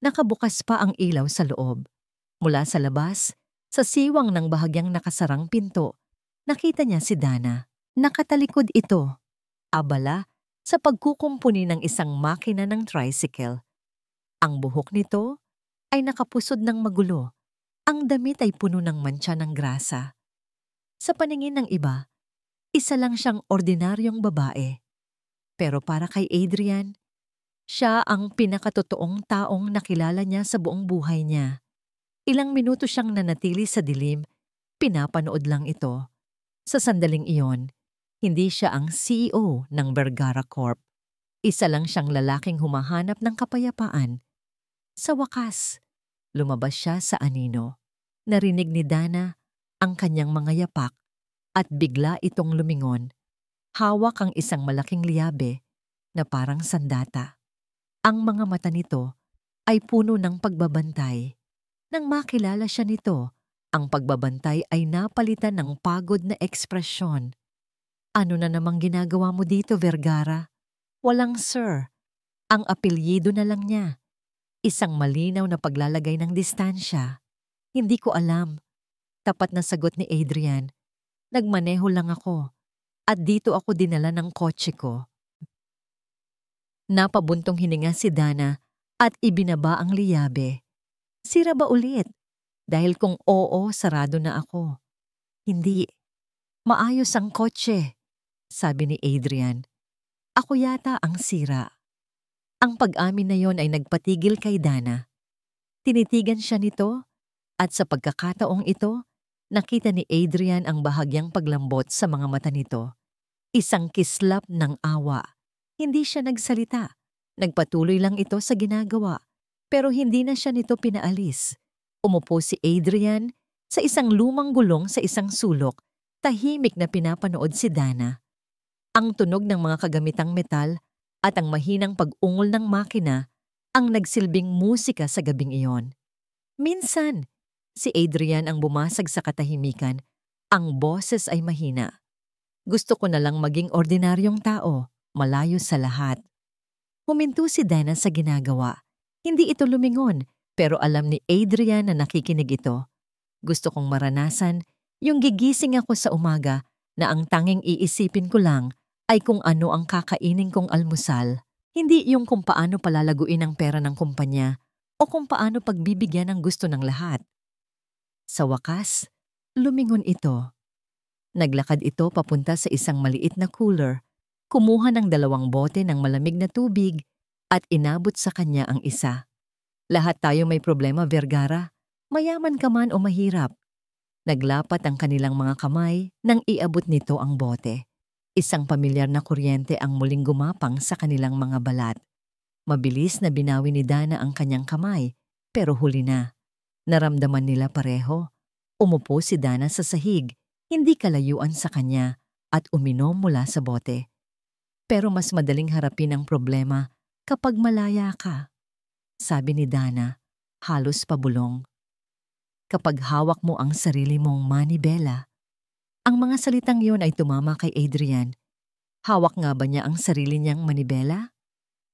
Nakabukas pa ang ilaw sa loob. Mula sa labas, sa siwang ng bahagyang nakasarang pinto, nakita niya si Dana. Nakatalikod ito, abala sa pagkukumpuni ng isang makina ng tricycle. Ang buhok nito ay nakapusod ng magulo. Ang damit ay puno ng mantsa ng grasa. Sa paningin ng iba, isa lang siyang ordinaryong babae. Pero para kay Adrian, Siya ang pinakatotoong taong nakilala niya sa buong buhay niya. Ilang minuto siyang nanatili sa dilim, pinapanood lang ito. Sa sandaling iyon, hindi siya ang CEO ng Vergara Corp. Isa lang siyang lalaking humahanap ng kapayapaan. Sa wakas, lumabas siya sa anino. Narinig ni Dana ang kanyang mga yapak at bigla itong lumingon. Hawak ang isang malaking liyabe na parang sandata. Ang mga mata nito ay puno ng pagbabantay. Nang makilala siya nito, ang pagbabantay ay napalitan ng pagod na ekspresyon. Ano na namang ginagawa mo dito, Vergara? Walang sir. Ang apelyido na lang niya. Isang malinaw na paglalagay ng distansya. Hindi ko alam. Tapat na sagot ni Adrian. Nagmaneho lang ako. At dito ako dinala ng kotse ko. Napabuntong hininga si Dana at ibinaba ang liyabe. Sira ba ulit? Dahil kung oo, sarado na ako. Hindi. Maayos ang kotse, sabi ni Adrian. Ako yata ang sira. Ang pag-amin na yon ay nagpatigil kay Dana. Tinitigan siya nito at sa pagkakataong ito, nakita ni Adrian ang bahagyang paglambot sa mga mata nito. Isang kislap ng awa. Hindi siya nagsalita. Nagpatuloy lang ito sa ginagawa. Pero hindi na siya nito pinaalis. Umupo si Adrian sa isang lumang gulong sa isang sulok. Tahimik na pinapanood si Dana. Ang tunog ng mga kagamitang metal at ang mahinang pag-ungol ng makina ang nagsilbing musika sa gabing iyon. Minsan, si Adrian ang bumasag sa katahimikan. Ang boses ay mahina. Gusto ko na lang maging ordinaryong tao, malayo sa lahat. Huminto si Dana sa ginagawa. Hindi ito lumingon, pero alam ni Adrian na nakikinig ito. Gusto kong maranasan yung gigising ako sa umaga na ang tanging iisipin ko lang ay kung ano ang kakainin kong almusal. Hindi yung kung paano palalaguin ang pera ng kumpanya o kung paano pagbibigyan ng gusto ng lahat. Sa wakas, lumingon ito. Naglakad ito papunta sa isang maliit na cooler, kumuha ng 2 bote ng malamig na tubig at inabot sa kanya ang isa. Lahat tayo may problema, Vergara. Mayaman ka man o mahirap. Naglapat ang kanilang mga kamay nang iabot nito ang bote. Isang pamilyar na kuryente ang muling gumapang sa kanilang mga balat. Mabilis na binawi ni Dana ang kanyang kamay, pero huli na. Naramdaman nila pareho. Umupo si Dana sa sahig, hindi kalayuan sa kanya, at uminom mula sa bote. Pero mas madaling harapin ang problema kapag malaya ka, sabi ni Dana, halos pabulong. Kapag hawak mo ang sarili mong manibela. Ang mga salitang yon ay tumama kay Adrian. Hawak nga ba niya ang sarili niyang manibela?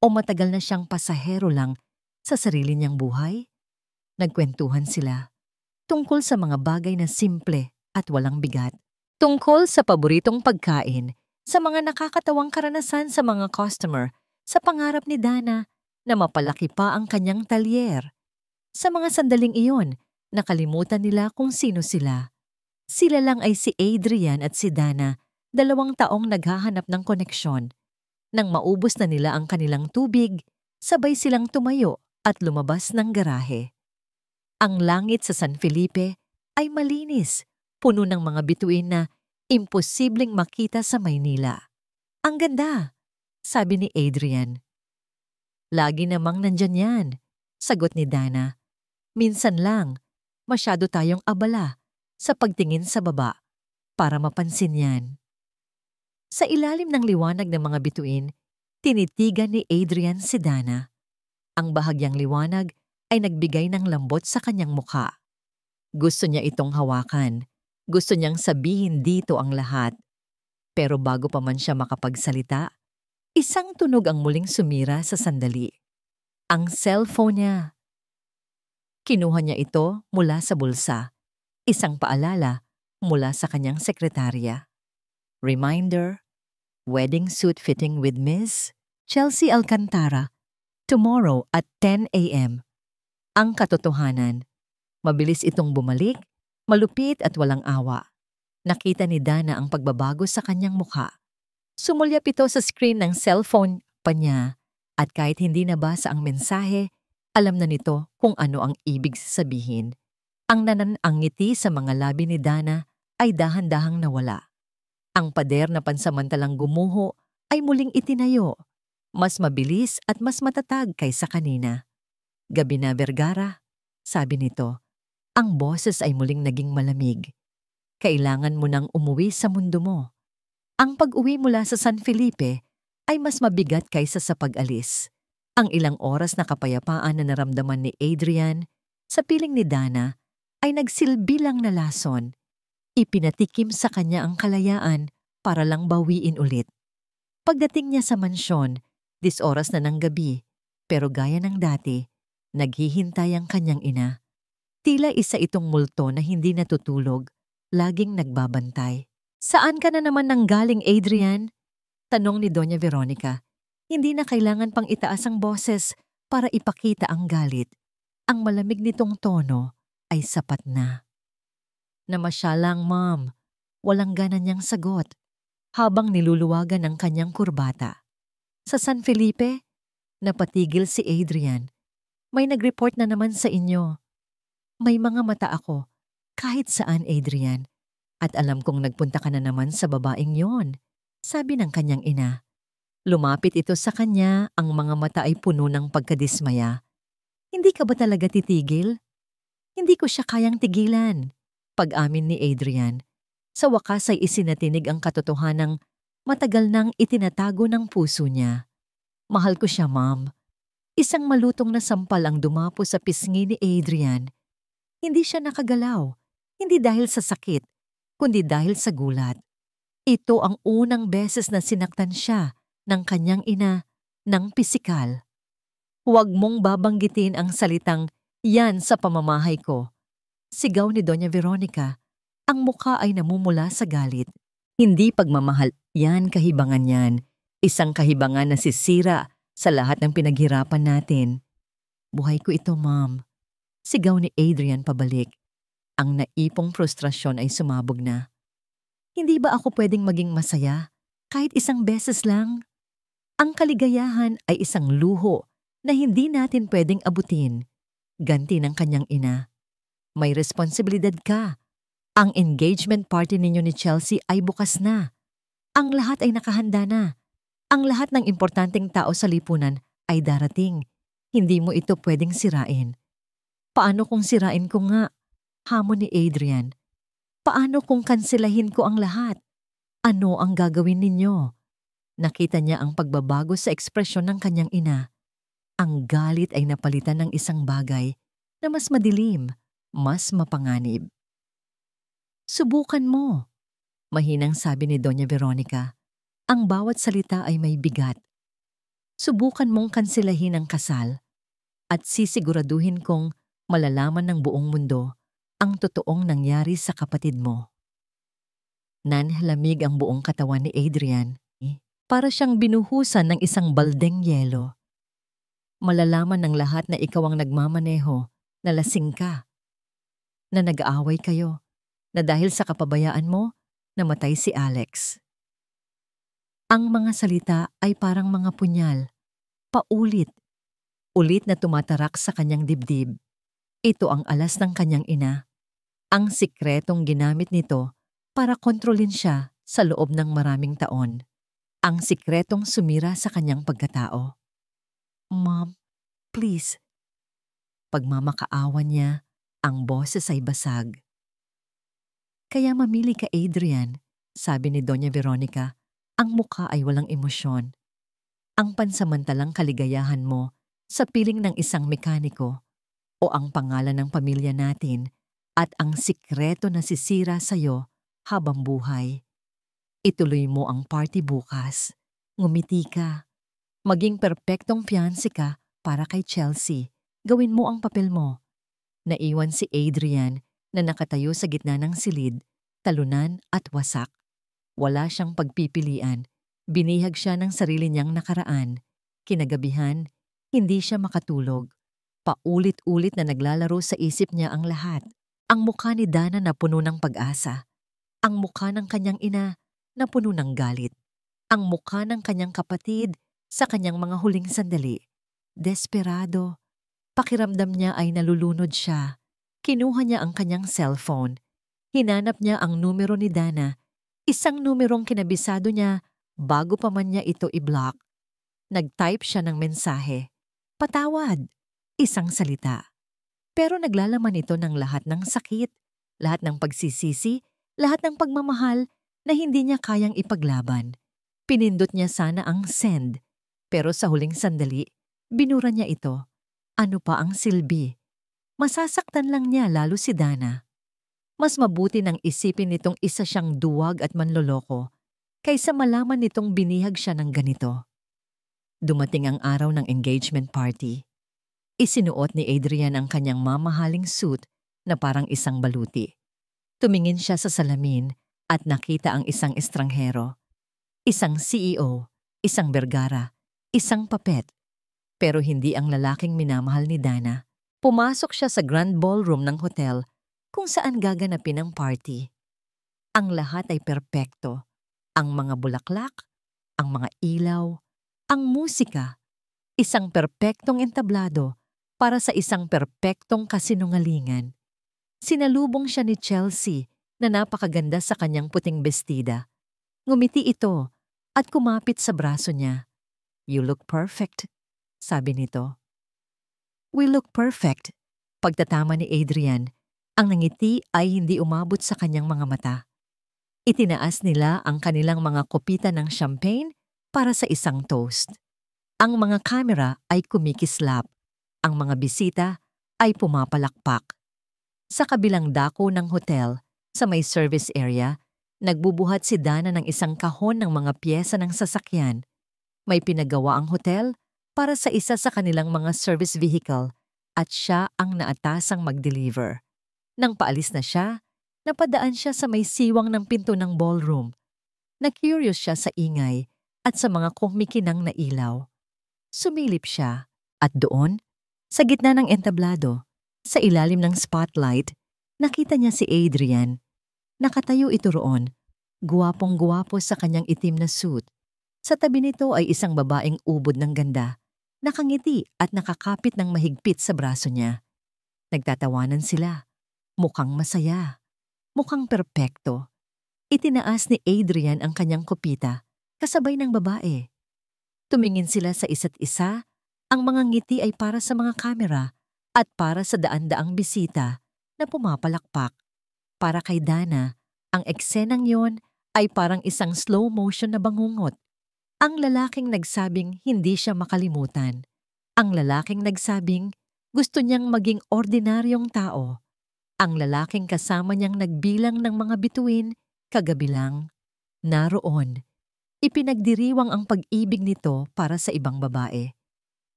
O matagal na siyang pasahero lang sa sarili niyang buhay? Nagkwentuhan sila. Tungkol sa mga bagay na simple at walang bigat. Tungkol sa paboritong pagkain, sa mga nakakatawang karanasan sa mga customer, sa pangarap ni Dana na mapalaki pa ang kanyang talyer. Sa mga sandaling iyon, nakalimutan nila kung sino sila. Sila lang ay si Adrian at si Dana, 2 taong naghahanap ng koneksyon. Nang maubos na nila ang kanilang tubig, sabay silang tumayo at lumabas ng garahe. Ang langit sa San Felipe ay malinis, puno ng mga bituin na imposibleng makita sa Maynila. Ang ganda, sabi ni Adrian. Lagi namang nandyan yan, sagot ni Dana. Minsan lang, masyado tayong abala sa pagtingin sa baba para mapansin yan. Sa ilalim ng liwanag ng mga bituin, tinitigan ni Adrian si Dana. Ang bahagyang liwanag ay nagbigay ng lambot sa kanyang mukha. Gusto niya itong hawakan. Gusto niyang sabihin dito ang lahat. Pero bago pa man siya makapagsalita, isang tunog ang muling sumira sa sandali. Ang cellphone niya. Kinuha niya ito mula sa bulsa. Isang paalala mula sa kanyang sekretarya. Reminder, wedding suit fitting with Ms. Chelsea Alcantara, tomorrow at 10 a.m. Ang katotohanan, mabilis itong bumalik, malupit at walang awa. Nakita ni Dana ang pagbabago sa kanyang mukha. Sumulyap ito sa screen ng cellphone pa niya At kahit hindi nabasa ang mensahe, alam na nito kung ano ang ibig sabihin. Ang ngiti sa mga labi ni Dana ay dahan-dahang nawala. Ang pader na pansamantalang gumuho ay muling itinayo, mas mabilis at mas matatag kaysa kanina. "Gabi na, Vergara," sabi nito. Ang boses ay muling naging malamig. "Kailangan mo nang umuwi sa mundo mo." Ang pag-uwi mula sa San Felipe ay mas mabigat kaysa sa pag-alis. Ang ilang oras na kapayapaan na naramdaman ni Adrian sa piling ni Dana ay nagsilbi lang na lason. Ipinatikim sa kanya ang kalayaan para lang bawiin ulit. Pagdating niya sa mansyon, 10 oras na ng gabi, pero gaya ng dati, naghihintay ang kanyang ina. Tila isa itong multo na hindi natutulog, laging nagbabantay. "Saan ka na naman nanggaling, Adrian?" tanong ni Doña Veronica. Hindi na kailangan pang itaas ang boses para ipakita ang galit. Ang malamig nitong tono ay sapat na. "Namasya lang, Ma'am," walang gana niyang sagot, habang niluluwagan ang kanyang kurbata. "Sa San Felipe?" Napatigil si Adrian. "May nag-report na naman sa inyo." "May mga mata ako. Kahit saan, Adrian. At alam kong nagpunta ka na naman sa babaeng yon," sabi ng kanyang ina. Lumapit ito sa kanya, ang mga mata ay puno ng pagkadismaya. "Hindi ka ba talaga titigil?" "Hindi ko siya kayang tigilan," pag-amin ni Adrian. Sa wakas ay isinatinig ang katotohanang matagal nang itinatago ng puso niya. "Mahal ko siya, Ma'am." Isang malutong na sampal ang dumapo sa pisngi ni Adrian. Hindi siya nakagalaw, hindi dahil sa sakit, kundi dahil sa gulat. Ito ang unang beses na sinaktan siya ng kanyang ina ng pisikal. "Huwag mong babanggitin ang salitang yan sa pamamahay ko," sigaw ni Doña Veronica. Ang mukha ay namumula sa galit. "Hindi pagmamahal, yan kahibangan yan. Isang kahibangan na sisira sa lahat ng pinaghirapan natin." "Buhay ko ito, Ma'am," sigaw ni Adrian pabalik. Ang naipong frustrasyon ay sumabog na. "Hindi ba ako pwedeng maging masaya? Kahit isang beses lang?" Ang kaligayahan ay isang luho na hindi natin pwedeng abutin. Ganti ng kanyang ina. "May responsibilidad ka. Ang engagement party ninyo ni Chelsea ay bukas na. Ang lahat ay nakahanda na. Ang lahat ng importanteng tao sa lipunan ay darating. Hindi mo ito pwedeng sirain." "Paano kung sirain ko nga?" hamon ni Adrian. "Paano kung kanselahin ko ang lahat? Ano ang gagawin ninyo?" Nakita niya ang pagbabago sa ekspresyon ng kanyang ina. Ang galit ay napalitan ng isang bagay na mas madilim, mas mapanganib. "Subukan mo," mahinang sabi ni Doña Veronica. Ang bawat salita ay may bigat. "Subukan mong kanselahin ang kasal at sisiguraduhin kong malalaman ng buong mundo ang totoong nangyari sa kapatid mo." Nanlamig ang buong katawan ni Adrian. Para siyang binuhusan ng isang baldeng yelo. Malalaman ng lahat na ikaw ang nagmamaneho, na lasing ka, na nag-aaway kayo, na dahil sa kapabayaan mo, namatay si Alex. Ang mga salita ay parang mga punyal, paulit, ulit na tumatarak sa kanyang dibdib. Ito ang alas ng kanyang ina. Ang sikretong ginamit nito para kontrolin siya sa loob ng maraming taon. Ang sikretong sumira sa kanyang pagkatao. "Mom, please." Pagmamakaawa niya, ang boses ay basag. "Kaya mamili ka, Adrian," sabi ni Doña Veronica. Ang mukha ay walang emosyon. "Ang pansamantalang kaligayahan mo sa piling ng isang mekaniko o ang pangalan ng pamilya natin at ang sikreto na sisira sa'yo habang buhay. Ituloy mo ang party bukas. Ngumiti ka. Maging perpektong fiancé ka para kay Chelsea. Gawin mo ang papel mo." Naiwan si Adrian na nakatayo sa gitna ng silid, talunan at wasak. Wala siyang pagpipilian. Binihag siya ng sarili niyang nakaraan. Kinagabihan, hindi siya makatulog. Paulit-ulit na naglalaro sa isip niya ang lahat. Ang mukha ni Dana na puno ng pag-asa. Ang mukha ng kanyang ina na puno ng galit. Ang mukha ng kanyang kapatid Sa kanyang mga huling sandali, desperado, pakiramdam niya ay nalulunod siya. Kinuha niya ang kanyang cellphone. Hinanap niya ang numero ni Dana, isang numerong kinabisado niya bago pa man niya ito i-block. Nag-type siya ng mensahe. Patawad, isang salita. Pero naglalaman ito ng lahat ng sakit, lahat ng pagsisisi, lahat ng pagmamahal na hindi niya kayang ipaglaban. Pinindot niya sana ang send, pero sa huling sandali, binura niya ito. Ano pa ang silbi? Masasaktan lang niya lalo si Dana. Mas mabuti nang isipin nitong isa siyang duwag at manloloko kaysa malaman nitong binihag siya ng ganito. Dumating ang araw ng engagement party. Isinuot ni Adrian ang kanyang mamahaling suit na parang isang baluti. Tumingin siya sa salamin at nakita ang isang estranghero. Isang CEO, isang bergara, isang papet. Pero hindi ang lalaking minamahal ni Dana. Pumasok siya sa grand ballroom ng hotel kung saan gaganapin ang party. Ang lahat ay perpekto. Ang mga bulaklak, ang mga ilaw, ang musika. Isang perpektong entablado para sa isang perpektong kasinungalingan. Sinalubong siya ni Chelsea na napakaganda sa kanyang puting bestida. Ngumiti ito at kumapit sa braso niya. "You look perfect," sabi nito. "We look perfect." Pagtatama ni Adrian, ang nangiti ay hindi umabot sa kanyang mga mata. Itinaas nila ang kanilang mga kopita ng champagne para sa isang toast. Ang mga kamera ay kumikislap. Ang mga bisita ay pumapalakpak. Sa kabilang dako ng hotel, sa may service area, nagbubuhat si Dana ng isang kahon ng mga piyesa ng sasakyan. May pinagawa ang hotel para sa isa sa kanilang mga service vehicle at siya ang naatasang mag-deliver. Nang paalis na siya, napadaan siya sa may siwang ng pinto ng ballroom. Na-curious siya sa ingay at sa mga kumikinang na ilaw. Sumilip siya at doon, sa gitna ng entablado, sa ilalim ng spotlight, nakita niya si Adrian. Nakatayo ito roon, guwapong-guwapo sa kanyang itim na suit. Sa tabi nito ay isang babaeng ubod ng ganda, nakangiti at nakakapit ng mahigpit sa braso niya. Nagtatawanan sila. Mukhang masaya. Mukhang perpekto. Itinaas ni Adrian ang kanyang kopita, kasabay ng babae. Tumingin sila sa isa't isa. Ang mga ngiti ay para sa mga kamera at para sa daan-daang bisita na pumapalakpak. Para kay Dana, ang eksenang yon ay parang isang slow motion na bangungot. Ang lalaking nagsabing hindi siya makalimutan. Ang lalaking nagsabing gusto niyang maging ordinaryong tao. Ang lalaking kasama niyang nagbilang ng mga bituin kagabi lang. Naroon, ipinagdiriwang ang pag-ibig nito para sa ibang babae.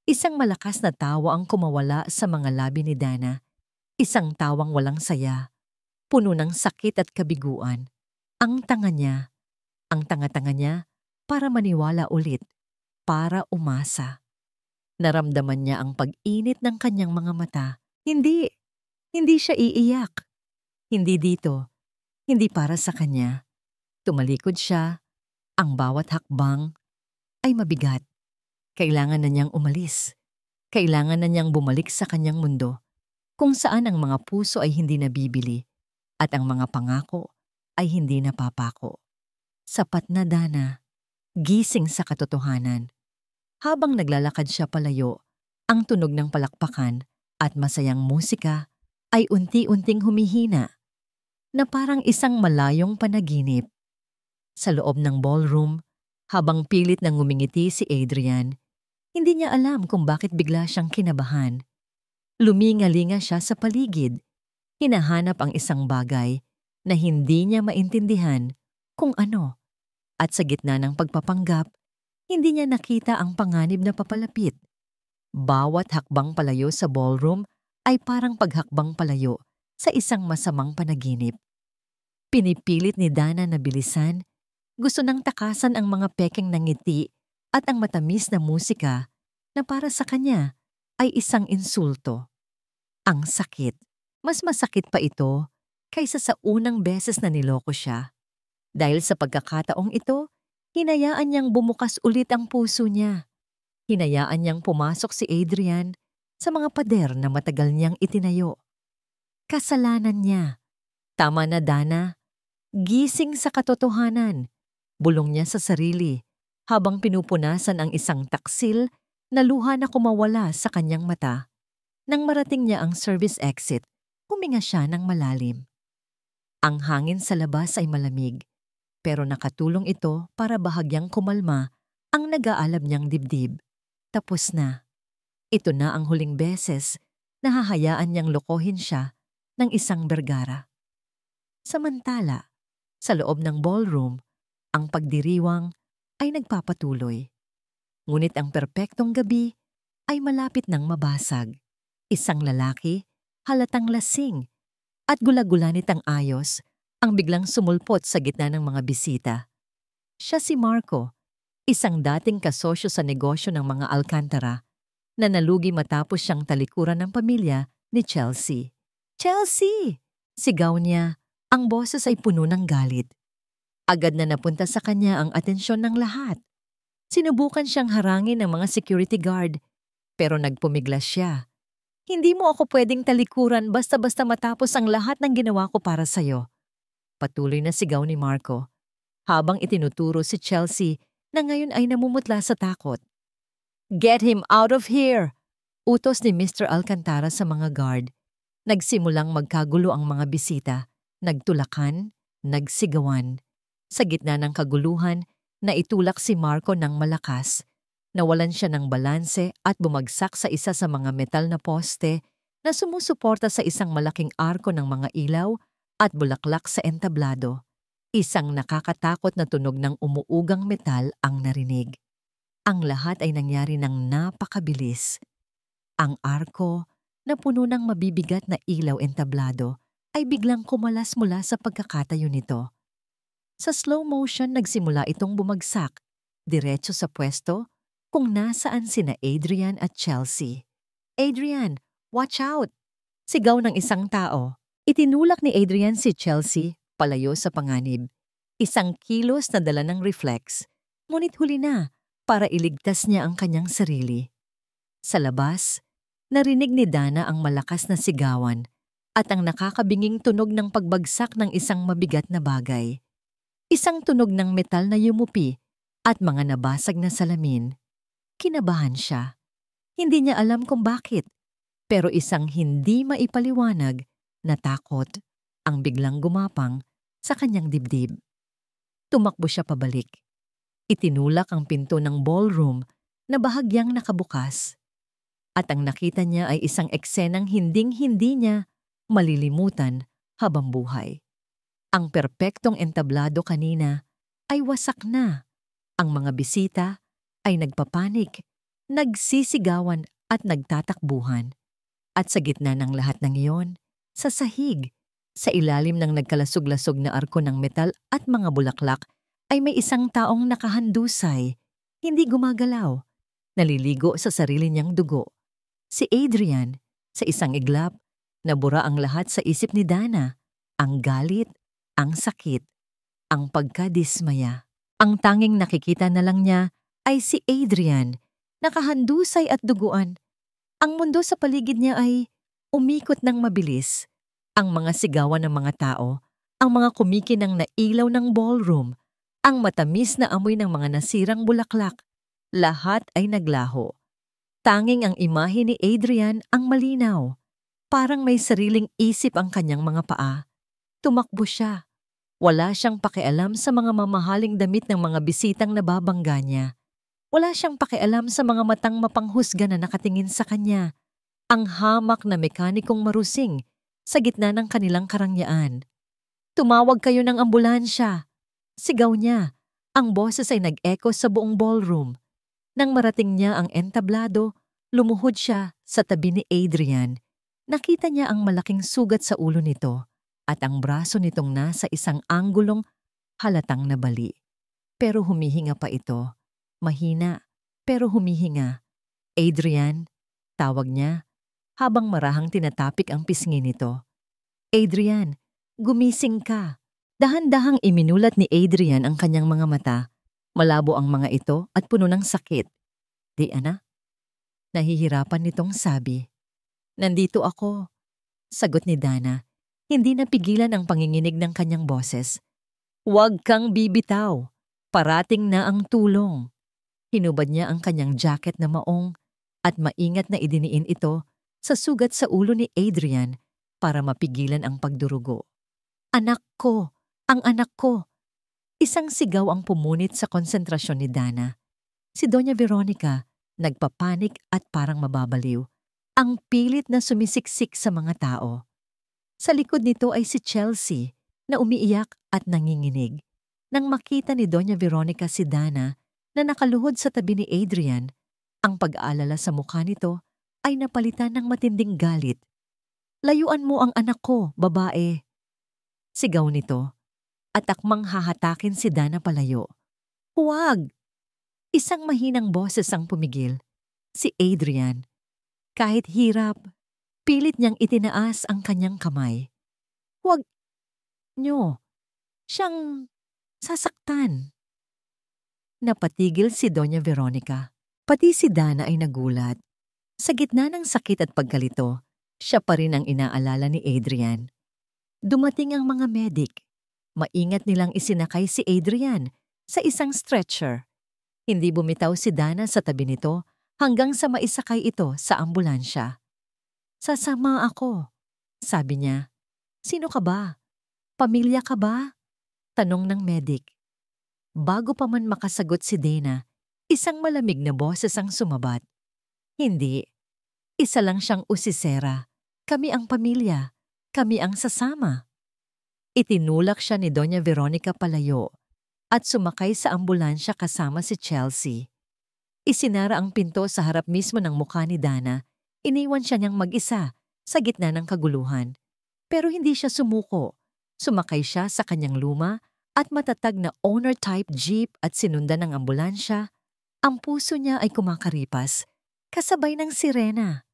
Isang malakas na tawa ang kumawala sa mga labi ni Dana. Isang tawang walang saya, puno ng sakit at kabiguan. Ang tanga-tanga niya para maniwala ulit, para umasa. Naramdaman niya ang pag-init ng kanyang mga mata. Hindi siya iiyak. Hindi dito, hindi para sa kanya. Tumalikod siya, ang bawat hakbang ay mabigat. Kailangan na niyang umalis. Kailangan na niyang bumalik sa kanyang mundo, kung saan ang mga puso ay hindi nabibili at ang mga pangako ay hindi napapako. Sapat na, Dana. Gising sa katotohanan. Habang naglalakad siya palayo, ang tunog ng palakpakan at masayang musika ay unti-unting humihina na parang isang malayong panaginip. Sa loob ng ballroom, habang pilit nang ngumingiti si Adrian, hindi niya alam kung bakit bigla siyang kinabahan. Lumingalinga siya sa paligid. Hinahanap ang isang bagay na hindi niya maintindihan kung ano. At sa gitna ng pagpapanggap, hindi niya nakita ang panganib na papalapit. Bawat hakbang palayo sa ballroom ay parang paghakbang palayo sa isang masamang panaginip. Pinipilit ni Dana na bilisan. Gusto nang takasan ang mga pekeng ng ngiti at ang matamis na musika na para sa kanya ay isang insulto. Ang sakit. Mas masakit pa ito kaysa sa unang beses na niloko siya. Dahil sa pagkakataong ito, hinayaan niyang bumukas ulit ang puso niya. Hinayaan niyang pumasok si Adrian sa mga pader na matagal niyang itinayo. Kasalanan niya. Tama na, Dana. Gising sa katotohanan. Bulong niya sa sarili habang pinupunasan ang isang taksil na luha na kumawala sa kanyang mata. Nang marating niya ang service exit, huminga siya ng malalim. Ang hangin sa labas ay malamig, pero nakatulong ito para bahagyang kumalma ang nag-aalab niyang dibdib. Tapos na. Ito na ang huling beses na hahayaan niyang lokohin siya ng isang bergara. Samantala, sa loob ng ballroom, ang pagdiriwang ay nagpapatuloy. Ngunit ang perpektong gabi ay malapit nang mabasag. Isang lalaki, halatang lasing, at gula-gulanit ang ayos ang biglang sumulpot sa gitna ng mga bisita. Siya si Marco, isang dating kasosyo sa negosyo ng mga Alcantara na nalugi matapos siyang talikuran ng pamilya ni Chelsea. "Chelsea!" Sigaw niya, ang boses ay puno ng galit. Agad na napunta sa kanya ang atensyon ng lahat. Sinubukan siyang harangin ng mga security guard, pero nagpumiglas siya. "Hindi mo ako pwedeng talikuran basta-basta matapos ang lahat ng ginawa ko para sa'yo." Patuloy na sigaw ni Marco, habang itinuturo si Chelsea na ngayon ay namumutla sa takot. "Get him out of here!" Utos ni Mr. Alcantara sa mga guard. Nagsimulang magkagulo ang mga bisita, nagtulakan, nagsigawan. Sa gitna ng kaguluhan, naitulak si Marco ng malakas. Nawalan siya ng balanse at bumagsak sa isa sa mga metal na poste na sumusuporta sa isang malaking arko ng mga ilaw at bulaklak sa entablado. Isang nakakatakot na tunog ng umuugang metal ang narinig. Ang lahat ay nangyari ng napakabilis. Ang arko, na puno ng mabibigat na ilaw entablado, ay biglang kumalas mula sa pagkakatayo nito. Sa slow motion nagsimula itong bumagsak, diretso sa pwesto kung nasaan sina Adrian at Chelsea. "Adrian, watch out!" Sigaw ng isang tao. Itinulak ni Adrian si Chelsea palayo sa panganib. Isang kilos na dala ng reflex, ngunit huli na para iligtas niya ang kanyang sarili. Sa labas, narinig ni Dana ang malakas na sigawan at ang nakakabinging tunog ng pagbagsak ng isang mabigat na bagay. Isang tunog ng metal na yumupi at mga nabasag na salamin. Kinabahan siya. Hindi niya alam kung bakit, pero isang hindi maipaliwanag na takot ang biglang gumapang sa kanyang dibdib. Tumakbo siya pabalik. Itinulak ang pinto ng ballroom na bahagyang nakabukas. At ang nakita niya ay isang eksenang hinding-hindi niya malilimutan habang buhay. Ang perpektong entablado kanina ay wasak na. Ang mga bisita ay nagpapanik, nagsisigawan at nagtatakbuhan. At sa gitna ng lahat ng iyon, sa sahig, sa ilalim ng nagkalasog-lasog na arko ng metal at mga bulaklak, ay may isang taong nakahandusay, hindi gumagalaw, naliligo sa sarili niyang dugo. Si Adrian, sa isang iglap, nabura ang lahat sa isip ni Dana, ang galit, ang sakit, ang pagkadismaya. Ang tanging nakikita na lang niya ay si Adrian, nakahandusay at duguan. Ang mundo sa paligid niya ay umikot ng mabilis. Ang mga sigawan ng mga tao, ang mga kumikinang na ilaw ng ballroom, ang matamis na amoy ng mga nasirang bulaklak, lahat ay naglaho. Tanging ang imahe ni Adrian ang malinaw. Parang may sariling isip ang kanyang mga paa. Tumakbo siya. Wala siyang pakialam sa mga mamahaling damit ng mga bisitang nababangga niya. Wala siyang pakialam sa mga matang mapanghusga na nakatingin sa kanya. Ang hamak na mekanikong marusing sa gitna ng kanilang karangyaan. "Tumawag kayo ng ambulansya!" Sigaw niya. Ang boses ay nag-echo sa buong ballroom. Nang marating niya ang entablado, lumuhod siya sa tabi ni Adrian. Nakita niya ang malaking sugat sa ulo nito at ang braso nitong nasa isang anggulong halatang nabali. Pero humihinga pa ito. Mahina, pero humihinga. "Adrian," tawag niya, habang marahang tinatapik ang pisngi nito. "Adrian, gumising ka." Dahan-dahang iminulat ni Adrian ang kanyang mga mata. Malabo ang mga ito at puno ng sakit. Diana? Nahihirapan nitong sabi. Nandito ako, sagot ni Dana. Hindi napigilan ang panginginig ng kanyang boses. Huwag kang bibitaw. Parating na ang tulong. Hinubad niya ang kanyang jacket na maong at maingat na idiniin ito sa sugat sa ulo ni Adrian para mapigilan ang pagdurugo. Anak ko! Ang anak ko! Isang sigaw ang pumunit sa konsentrasyon ni Dana. Si Doña Veronica, nagpapanik at parang mababaliw. Ang pilit na sumisiksik sa mga tao. Sa likod nito ay si Chelsea na umiiyak at nanginginig. Nang makita ni Doña Veronica si Dana na nakaluhod sa tabi ni Adrian, ang pag-aalala sa mukha nito ay napalitan ng matinding galit. Layuan mo ang anak ko, babae. Sigaw nito at akmang hahatakin si Dana palayo. Huwag! Isang mahinang boses ang pumigil. Si Adrian. Kahit hirap, pilit niyang itinaas ang kanyang kamay. Huwag niyo. Siyang sasaktan. Napatigil si Doña Veronica. Pati si Dana ay nagulat. Sa gitna ng sakit at pagkalito, siya pa rin ang inaalala ni Adrian. Dumating ang mga medik. Maingat nilang isinakay si Adrian sa isang stretcher. Hindi bumitaw si Dana sa tabi nito hanggang sa maisakay ito sa ambulansya. Sasama ako, sabi niya. Sino ka ba? Pamilya ka ba? Tanong ng medik. Bago pa man makasagot si Dana, isang malamig na boses ang sumabat. Hindi. Isa lang siyang usisera. Kami ang pamilya. Kami ang sasama. Itinulak siya ni Doña Veronica palayo at sumakay sa ambulansya kasama si Chelsea. Isinara ang pinto sa harap mismo ng mukha ni Dana. Iniwan siya niyang mag-isa sa gitna ng kaguluhan. Pero hindi siya sumuko. Sumakay siya sa kanyang luma at matatag na owner-type jeep at sinundan ng ambulansya. Ang puso niya ay kumakaripas, kasabay ng sirena.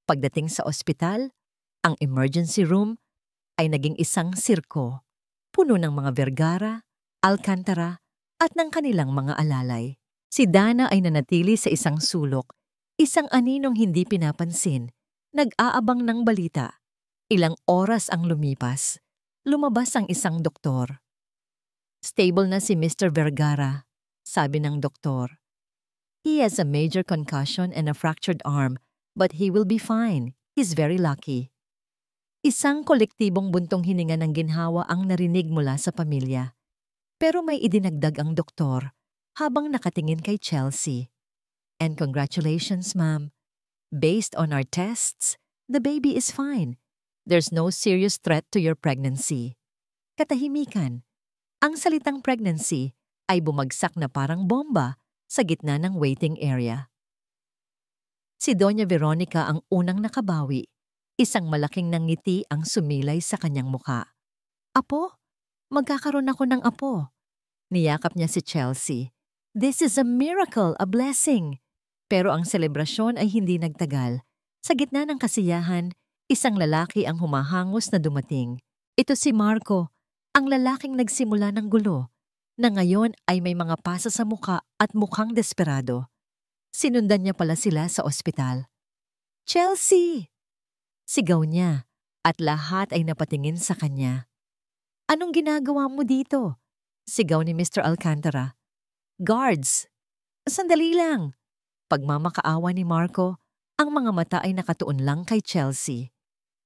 Pagdating sa ospital, ang emergency room ay naging isang sirko, puno ng mga Vergara, Alcantara at ng kanilang mga alalay. Si Dana ay nanatili sa isang sulok, isang aninong hindi pinapansin, nag-aabang ng balita. Ilang oras ang lumipas. Lumabas ang isang doktor. Stable na si Mr. Vergara, sabi ng doktor. He has a major concussion and a fractured arm, but he will be fine. He's very lucky. Isang kolektibong buntong hininga ng ginhawa ang narinig mula sa pamilya. Pero may idinagdag ang doktor habang nakatingin kay Chelsea. And congratulations, ma'am. Based on our tests, the baby is fine. There's no serious threat to your pregnancy. Katahimikan. Ang salitang pregnancy ay bumagsak na parang bomba sa gitna ng waiting area. Si Doña Veronica ang unang nakabawi. Isang malaking nangiti ang sumilay sa kanyang muka. Apo? Magkakaroon ako ng apo. Niyakap niya si Chelsea. This is a miracle, a blessing. Pero ang selebrasyon ay hindi nagtagal. Sa gitna ng kasiyahan, isang lalaki ang humahangos na dumating. Ito si Marco, ang lalaking nagsimula ng gulo, na ngayon ay may mga pasa sa muka at mukhang desperado. Sinundan niya pala sila sa ospital. Chelsea! Sigaw niya at lahat ay napatingin sa kanya. Anong ginagawa mo dito? Sigaw ni Mr. Alcantara. Guards! Sandali lang! Pagmamakaawa ni Marco, ang mga mata ay nakatuon lang kay Chelsea.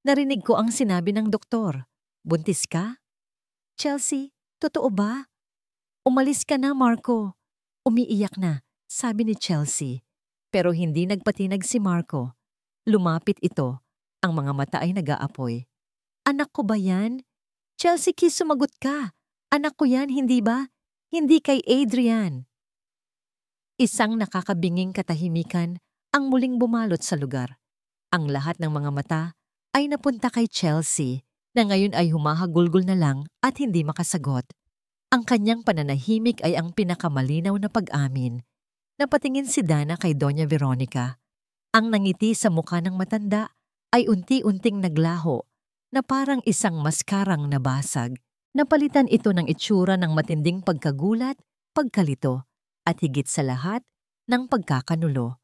Narinig ko ang sinabi ng doktor. Buntis ka? Chelsea, totoo ba? Umalis ka na, Marco. Umiiyak na, sabi ni Chelsea. Pero hindi nagpatinag si Marco. Lumapit ito. Ang mga mata ay nag-aapoy. Anak ko ba yan? Chelsea, sumagot ka. Anak ko yan, hindi ba? Hindi kay Adrian. Isang nakakabinging katahimikan ang muling bumalot sa lugar. Ang lahat ng mga mata ay napunta kay Chelsea na ngayon ay humahagulgol na lang at hindi makasagot. Ang kanyang pananahimik ay ang pinakamalinaw na pag-amin. Napatingin si Dana kay Doña Veronica. Ang nangiti sa mukha ng matanda ay unti-unting naglaho na parang isang maskarang nabasag. Napalitan ito ng itsura ng matinding pagkagulat, pagkalito, at higit sa lahat, ng pagkakanulo.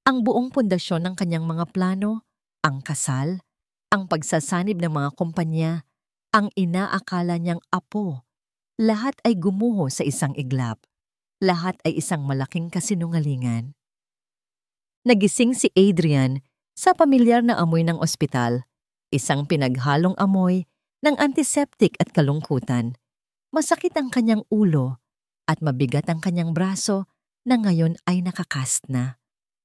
Ang buong pundasyon ng kanyang mga plano, ang kasal, ang pagsasanib ng mga kumpanya, ang inaakala niyang apo, lahat ay gumuho sa isang iglap. Lahat ay isang malaking kasinungalingan. Nagising si Adrian sa pamilyar na amoy ng ospital, isang pinaghalong amoy ng antiseptic at kalungkutan. Masakit ang kanyang ulo at mabigat ang kanyang braso na ngayon ay nakakast na.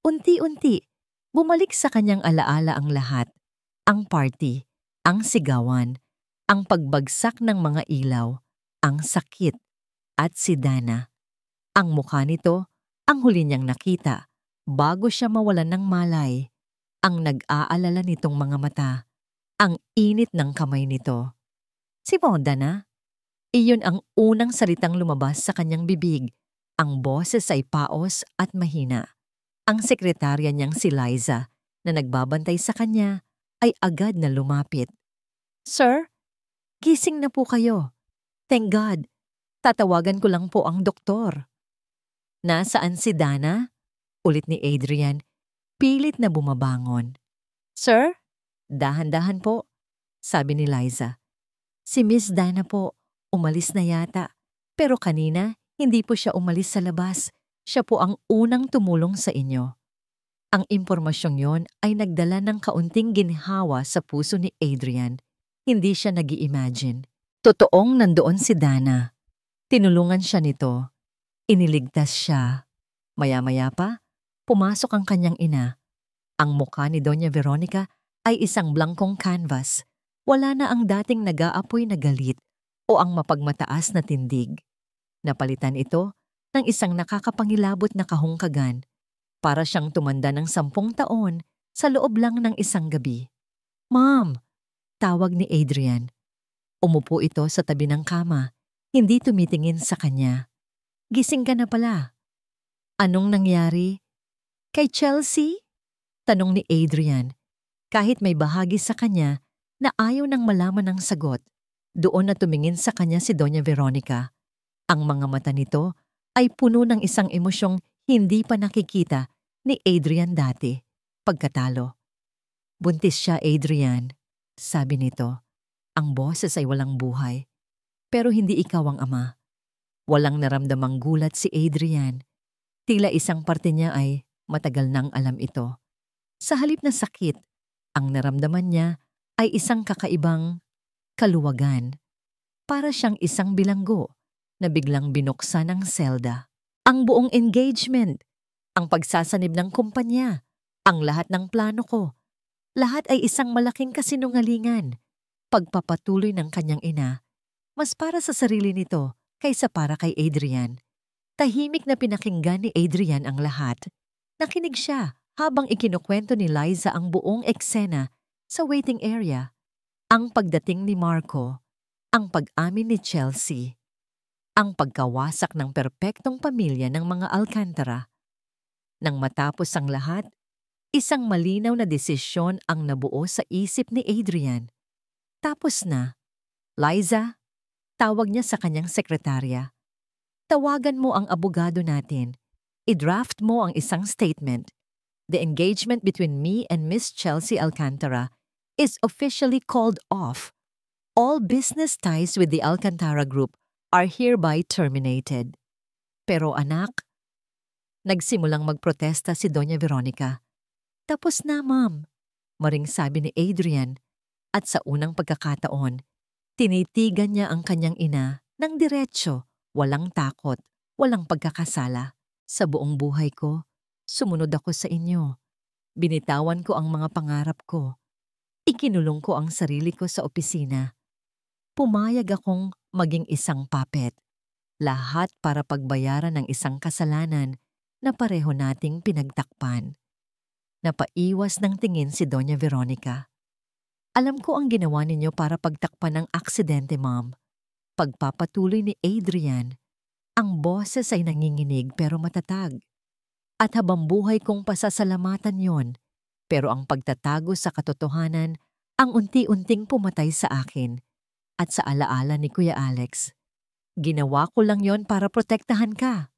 Unti-unti, bumalik sa kanyang alaala ang lahat. Ang party, ang sigawan, ang pagbagsak ng mga ilaw, ang sakit, at si Dana. Ang mukha nito, ang huli niyang nakita, bago siya mawalan ng malay. Ang nag-aalala nitong mga mata, ang init ng kamay nito. Si Dana? Iyon ang unang salitang lumabas sa kanyang bibig. Ang boses ay paos at mahina. Ang sekretarya niyang si Liza, na nagbabantay sa kanya, ay agad na lumapit. "Sir, gising na po kayo. Thank God. Tatawagan ko lang po ang doktor." "Nasaan si Dana?" ulit ni Adrian, pilit na bumabangon. "Sir, dahan-dahan po," sabi ni Liza. "Si Miss Dana po, umalis na yata. Pero kanina, hindi po siya umalis sa labas. Siya po ang unang tumulong sa inyo." Ang impormasyong yon ay nagdala ng kaunting ginhawa sa puso ni Adrian. Hindi siya nag-i-imagine. Totoong nandoon si Dana. Tinulungan siya nito. Iniligtas siya. Maya-maya pa, pumasok ang kanyang ina. Ang mukha ni Doña Veronica ay isang blankong canvas. Wala na ang dating nag-aapoy na galit o ang mapagmataas na tindig. Napalitan ito ng isang nakakapangilabot na kahungkagan. Para siyang tumanda ng 10 taon sa loob lang ng isang gabi. "Ma'am!" tawag ni Adrian. Umupo ito sa tabi ng kama, hindi tumitingin sa kanya. "Gising ka na pala." "Anong nangyari?" "Kay Chelsea?" tanong ni Adrian. Kahit may bahagi sa kanya na ayaw nang malaman ang sagot, doon na tumingin sa kanya si Doña Veronica. Ang mga mata nito ay puno ng isang emosyong hindi pa nakikita ni Adrian dati, pagkatalo. "Buntis siya, Adrian," sabi nito. Ang boses ay walang buhay. "Pero hindi ikaw ang ama." Walang naramdamang gulat si Adrian. Tila isang parte niya ay matagal nang alam ito. Sa halip na sakit, ang naramdaman niya ay isang kakaibang kaluwagan. Para siyang isang bilanggo na biglang binuksan ng selda. Ang buong engagement, ang pagsasanib ng kumpanya, ang lahat ng plano ko, lahat ay isang malaking kasinungalingan. Pagpapatuloy ng kanyang ina, mas para sa sarili nito kaysa para kay Adrian. Tahimik na pinakinggan ni Adrian ang lahat. Nakinig siya habang ikinukwento ni Liza ang buong eksena sa waiting area. Ang pagdating ni Marco, ang pag-amin ni Chelsea, ang pagkawasak ng perpektong pamilya ng mga Alcantara. Nang matapos ang lahat, isang malinaw na desisyon ang nabuo sa isip ni Adrian. Tapos na. "Liza," tawag niya sa kanyang sekretarya. "Tawagan mo ang abogado natin. I-draft mo ang isang statement. The engagement between me and Miss Chelsea Alcantara is officially called off. All business ties with the Alcantara Group are hereby terminated." "Pero anak," nagsimulang magprotesta si Doña Veronica. "Tapos na, ma'am," maring sabi ni Adrian. At sa unang pagkakataon, tinitigan niya ang kanyang ina ng diretsyo, walang takot, walang pagkakasala. "Sa buong buhay ko, sumunod ako sa inyo. Binitawan ko ang mga pangarap ko. Ikinulong ko ang sarili ko sa opisina. Pumayag akong maging isang puppet. Lahat para pagbayaran ng isang kasalanan na pareho nating pinagtakpan." Napaiwas ng tingin si Doña Veronica. "Alam ko ang ginawa ninyo para pagtakpan ng aksidente, ma'am." Pagpapatuloy ni Adrian. Ang boses ay nanginginig pero matatag. "At habang buhay kong pasasalamatan yon, pero ang pagtatago sa katotohanan ang unti-unting pumatay sa akin. At sa alaala ni Kuya Alex, ginawa ko lang yon para protektahan ka."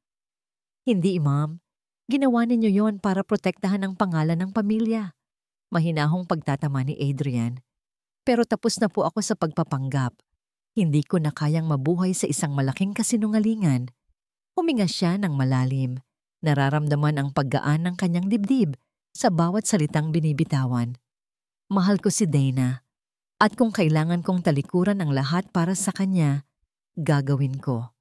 "Hindi, ma'am. Ginawa ninyo yon para protektahan ang pangalan ng pamilya. Mahinahong pagtatama ni Adrian. Pero tapos na po ako sa pagpapanggap. Hindi ko na kayang mabuhay sa isang malaking kasinungalingan. Huminga siya ng malalim. Nararamdaman ang paggaan ng kanyang dibdib sa bawat salitang binibitawan. Mahal ko si Dana. At kung kailangan kong talikuran ang lahat para sa kanya, gagawin ko.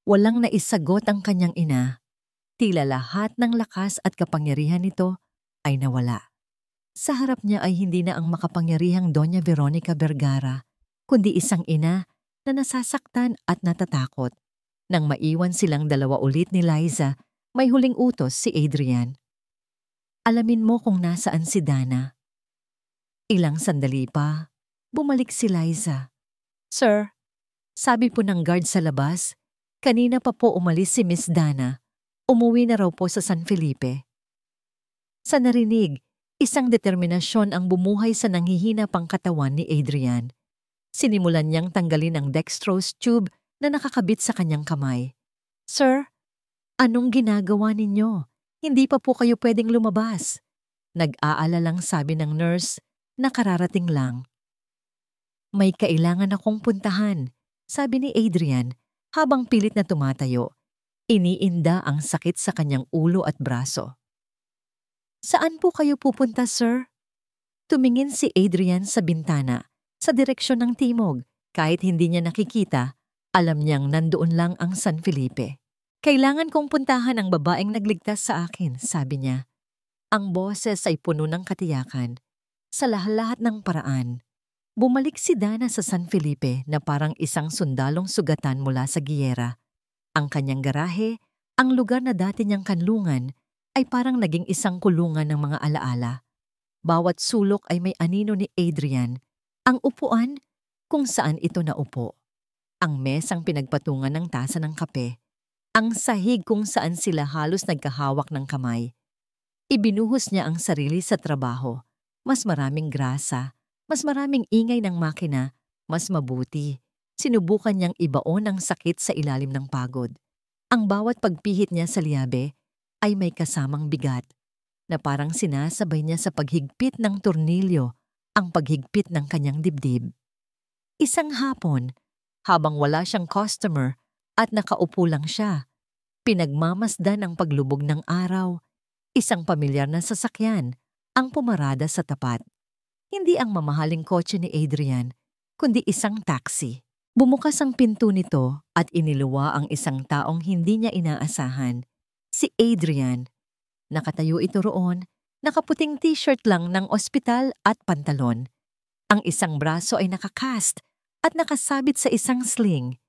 Walang naisagot ang kanyang ina. Tila lahat ng lakas at kapangyarihan nito ay nawala. Sa harap niya ay hindi na ang makapangyarihang Doña Veronica Vergara, kundi isang ina na nasasaktan at natatakot. Nang maiwan silang dalawa ulit ni Liza, may huling utos si Adrian. Alamin mo kung nasaan si Dana. Ilang sandali pa, bumalik si Liza. Sir, sabi po ng guard sa labas, kanina pa po umalis si Miss Dana. Umuwi na raw po sa San Felipe. Sa narinig, isang determinasyon ang bumuhay sa nanghihina pang katawan ni Adrian. Sinimulan niyang tanggalin ang dextrose tube na nakakabit sa kanyang kamay. Sir, anong ginagawa ninyo? Hindi pa po kayo pwedeng lumabas. Nag-aalalang sabi ng nurse na kararating lang. May kailangan akong puntahan, sabi ni Adrian habang pilit na tumatayo. Iniinda ang sakit sa kanyang ulo at braso. Saan po kayo pupunta, sir? Tumingin si Adrian sa bintana, sa direksyon ng timog. Kahit hindi niya nakikita, alam niyang nandoon lang ang San Felipe. Kailangan kong puntahan ang babaeng nagligtas sa akin, sabi niya. Ang boses ay puno ng katiyakan. Sa lahat ng paraan, bumalik si Dana sa San Felipe na parang isang sundalong sugatan mula sa giyera. Ang kanyang garahe, ang lugar na dati niyang kanlungan, ay parang naging isang kulungan ng mga alaala. Bawat sulok ay may anino ni Adrian. Ang upuan, kung saan ito naupo. Ang mesang pinagpatungan ng tasa ng kape. Ang sahig kung saan sila halos nagkahawak ng kamay. Ibinuhos niya ang sarili sa trabaho. Mas maraming grasa, mas maraming ingay ng makina, mas mabuti. Sinubukan niyang ibaon ang sakit sa ilalim ng pagod. Ang bawat pagpihit niya sa liyabe ay may kasamang bigat na parang sinasabay niya sa paghigpit ng tornilyo ang paghigpit ng kanyang dibdib. Isang hapon, habang wala siyang customer at nakaupo lang siya, pinagmamasdan ang paglubog ng araw. Isang pamilyar na sasakyan ang pumarada sa tapat. Hindi ang mamahaling kotse ni Adrian, kundi isang taxi. Bumukas ang pinto nito at iniluwa ang isang taong hindi niya inaasahan. Si Adrian. Nakatayo ito roon, nakaputing t-shirt lang ng ospital at pantalon. Ang isang braso ay nakakast at nakasabit sa isang sling.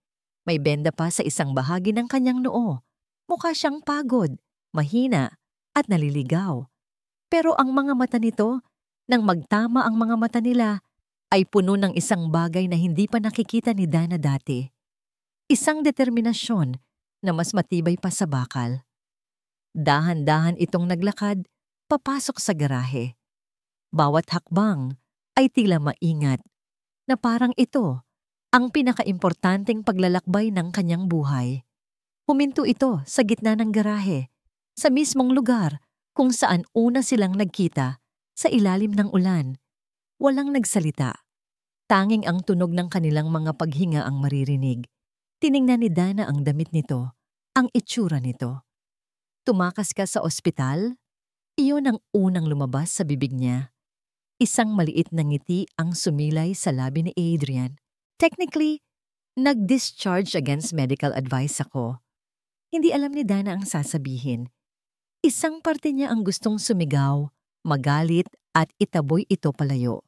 May benda pa sa isang bahagi ng kanyang noo. Mukha siyang pagod, mahina at naliligaw. Pero ang mga mata nito, nang magtama ang mga mata nila, ay puno ng isang bagay na hindi pa nakikita ni Dana dati. Isang determinasyon na mas matibay pa sa bakal. Dahan-dahan itong naglakad, papasok sa garahe. Bawat hakbang ay tila maingat, na parang ito ang pinakaimportanteng paglalakbay ng kanyang buhay. Huminto ito sa gitna ng garahe, sa mismong lugar kung saan una silang nagkita, sa ilalim ng ulan. Walang nagsalita. Tanging ang tunog ng kanilang mga paghinga ang maririnig. Tiningnan ni Dana ang damit nito, ang itsura nito. Tumakas ka sa ospital? Iyon ang unang lumabas sa bibig niya. Isang maliit na ngiti ang sumilay sa labi ni Adrian. Technically, nag-discharge against medical advice ako. Hindi alam ni Dana ang sasabihin. Isang parte niya ang gustong sumigaw, magalit at itaboy ito palayo.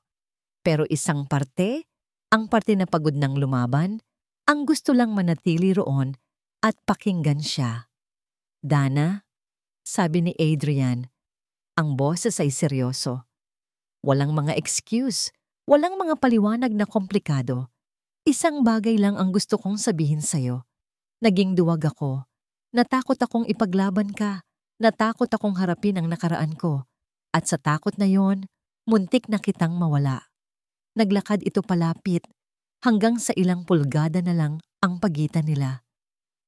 Pero isang parte, ang parte na pagod ng lumaban, ang gusto lang manatili roon at pakinggan siya. Dana, sabi ni Adrian, ang boses ay seryoso. Walang mga excuse, walang mga paliwanag na komplikado. Isang bagay lang ang gusto kong sabihin sa'yo. Naging duwag ako. Natakot akong ipaglaban ka. Natakot akong harapin ang nakaraan ko. At sa takot na yon, muntik na kitang mawala. Naglakad ito palapit, hanggang sa ilang pulgada na lang ang pagitan nila.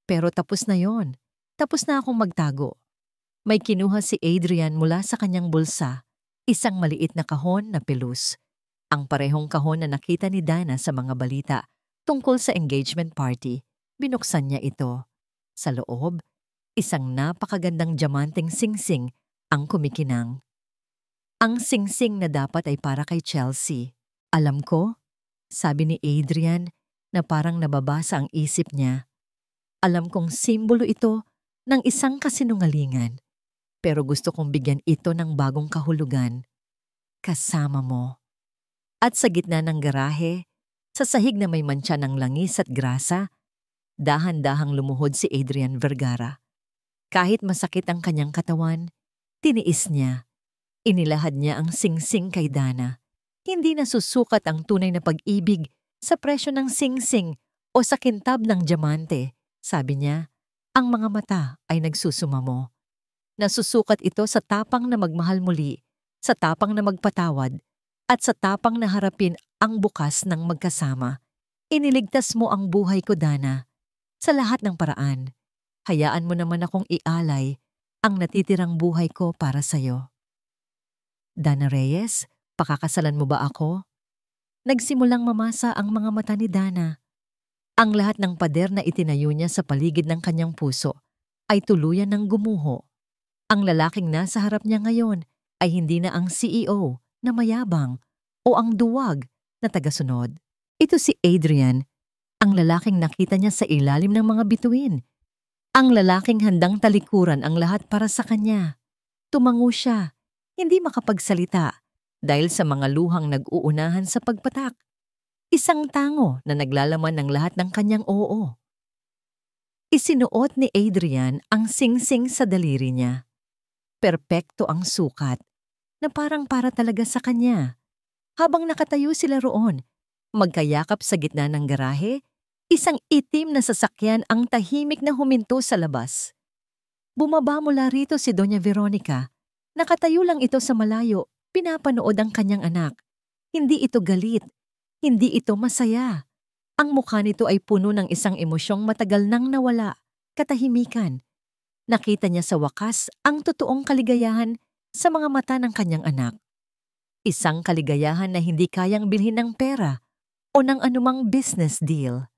Pero tapos na yon. Tapos na akong magtago. May kinuha si Adrian mula sa kanyang bulsa, isang maliit na kahon na pelus. Ang parehong kahon na nakita ni Dana sa mga balita tungkol sa engagement party. Binuksan niya ito. Sa loob, isang napakagandang diamanteng singsing ang kumikinang. Ang singsing na dapat ay para kay Chelsea. Alam ko, sabi ni Adrian na parang nababasa ang isip niya. Alam kong simbolo ito ng isang kasinungalingan, pero gusto kong bigyan ito ng bagong kahulugan. Kasama mo. At sa gitna ng garahe, sa sahig na may mantsa ng langis at grasa, dahan-dahang lumuhod si Adrian Vergara. Kahit masakit ang kanyang katawan, tiniis niya. Inilahad niya ang singsing kay Dana. Hindi na susukat ang tunay na pag-ibig sa presyo ng singsing o sa kintab ng diamante. Sabi niya, ang mga mata ay nagsusumamo. Nasusukat ito sa tapang na magmahal muli, sa tapang na magpatawad, at sa tapang na harapin ang bukas ng magkasama. Iniligtas mo ang buhay ko, Dana. Sa lahat ng paraan, hayaan mo naman akong ialay ang natitirang buhay ko para sa'yo. Dana Reyes, pakakasalan mo ba ako? Nagsimulang mamasa ang mga mata ni Dana. Ang lahat ng pader na itinayo niya sa paligid ng kanyang puso ay tuluyan ng gumuho. Ang lalaking nasa harap niya ngayon ay hindi na ang CEO na mayabang o ang duwag na tagasunod. Ito si Adrian, ang lalaking nakita niya sa ilalim ng mga bituin. Ang lalaking handang talikuran ang lahat para sa kanya. Tumango siya, hindi makapagsalita dahil sa mga luhang nag-uunahan sa pagpatak. Isang tango na naglalaman ng lahat ng kanyang oo. Isinuot ni Adrian ang singsing sa daliri niya. Perpekto ang sukat na parang para talaga sa kanya. Habang nakatayo sila roon, magkayakap sa gitna ng garahe, isang itim na sasakyan ang tahimik na huminto sa labas. Bumaba mula rito si Doña Veronica. Nakatayo lang ito sa malayo, pinapanood ang kanyang anak. Hindi ito galit, hindi ito masaya. Ang mukha nito ay puno ng isang emosyong matagal nang nawala, katahimikan. Nakita niya sa wakas ang totoong kaligayahan sa mga mata ng kanyang anak. Isang kaligayahan na hindi kayang bilhin ng pera o ng anumang business deal.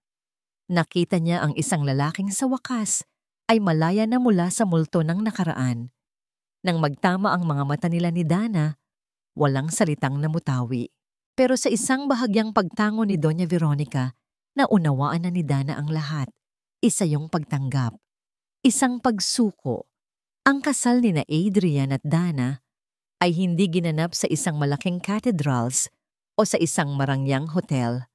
Nakita niya ang isang lalaking sa wakas ay malaya na mula sa multo ng nakaraan. Nang magtama ang mga mata nila ni Dana, walang salitang namutawi. Pero sa isang bahagyang pagtango ni Doña Veronica, naunawaan na ni Dana ang lahat. Isa yung pagtanggap. Isang pagsuko. Ang kasal ni na Adrian at Dana ay hindi ginanap sa isang malaking cathedrals o sa isang marangyang hotel.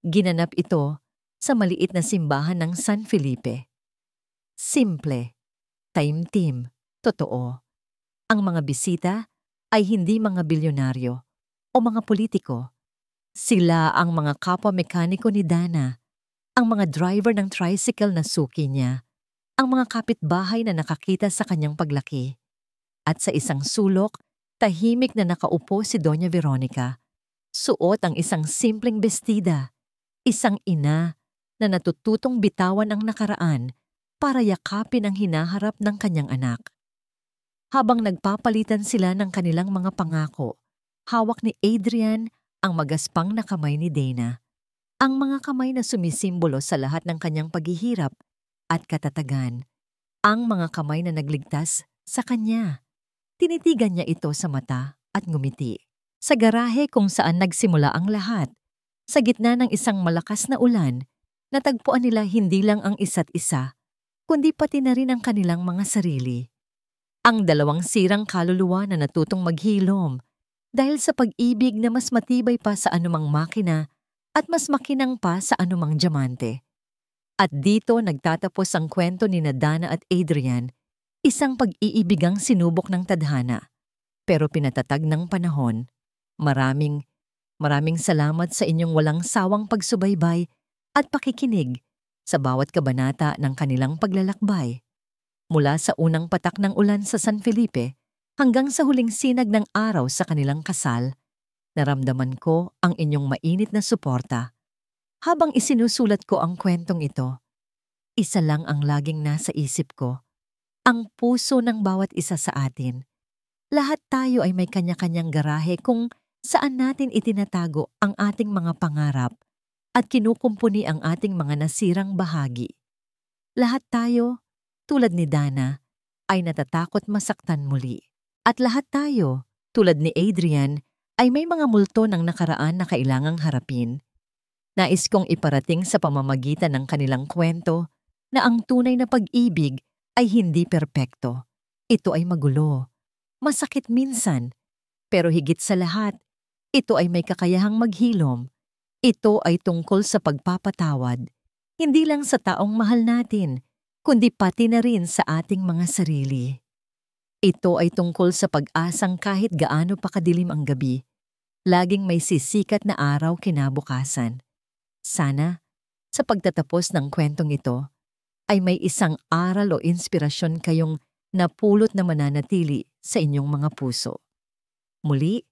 Ginanap ito sa maliit na simbahan ng San Felipe. Simple, taimtim, totoo. Ang mga bisita ay hindi mga bilyonaryo o mga politiko. Sila ang mga kapwa mekaniko ni Dana, ang mga driver ng tricycle na suki niya, ang mga kapitbahay na nakakita sa kanyang paglaki. At sa isang sulok, tahimik na nakaupo si Doña Veronica. Suot ang isang simpleng bestida, isang ina na natututong bitawan ang nakaraan para yakapin ang hinaharap ng kanyang anak. Habang nagpapalitan sila ng kanilang mga pangako, hawak ni Adrian ang magaspang na kamay ni Dana. Ang mga kamay na sumisimbolo sa lahat ng kanyang paghihirap at katatagan. Ang mga kamay na nagligtas sa kanya. Tinitigan niya ito sa mata at ngumiti. Sa garahe kung saan nagsimula ang lahat, sa gitna ng isang malakas na ulan, natagpuan nila hindi lang ang isa't isa, kundi pati na rin ang kanilang mga sarili. Ang dalawang sirang kaluluwa na natutong maghilom dahil sa pag-ibig na mas matibay pa sa anumang makina at mas makinang pa sa anumang diamante. At dito nagtatapos ang kwento ni Dana at Adrian, isang pag-iibigang sinubok ng tadhana, pero pinatatag ng panahon. Maraming salamat sa inyong walang sawang pagsubaybay at pakikinig sa bawat kabanata ng kanilang paglalakbay. Mula sa unang patak ng ulan sa San Felipe hanggang sa huling sinag ng araw sa kanilang kasal, naramdaman ko ang inyong mainit na suporta. Habang isinusulat ko ang kwentong ito, isa lang ang laging nasa isip ko. ang puso ng bawat isa sa atin. Lahat tayo ay may kanya-kanyang garahe kung saan natin itinatago ang ating mga pangarap at kinukumpuni ang ating mga nasirang bahagi. Lahat tayo, tulad ni Dana, ay natatakot masaktan muli. At lahat tayo, tulad ni Adrian, ay may mga multo ng nakaraan na kailangang harapin. Nais kong iparating sa pamamagitan ng kanilang kwento na ang tunay na pag-ibig ay hindi perpekto. Ito ay magulo, masakit minsan, pero higit sa lahat, ito ay may kakayahang maghilom. Ito ay tungkol sa pagpapatawad, hindi lang sa taong mahal natin, kundi pati na rin sa ating mga sarili. Ito ay tungkol sa pag-asang kahit gaano pa kadilim ang gabi, laging may sisikat na araw kinabukasan. Sana, sa pagtatapos ng kwentong ito, ay may isang aral o inspirasyon kayong napulot na mananatili sa inyong mga puso. Muli,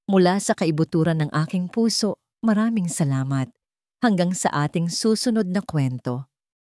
mula sa kaibuturan ng aking puso, maraming salamat. Hanggang sa ating susunod na kwento.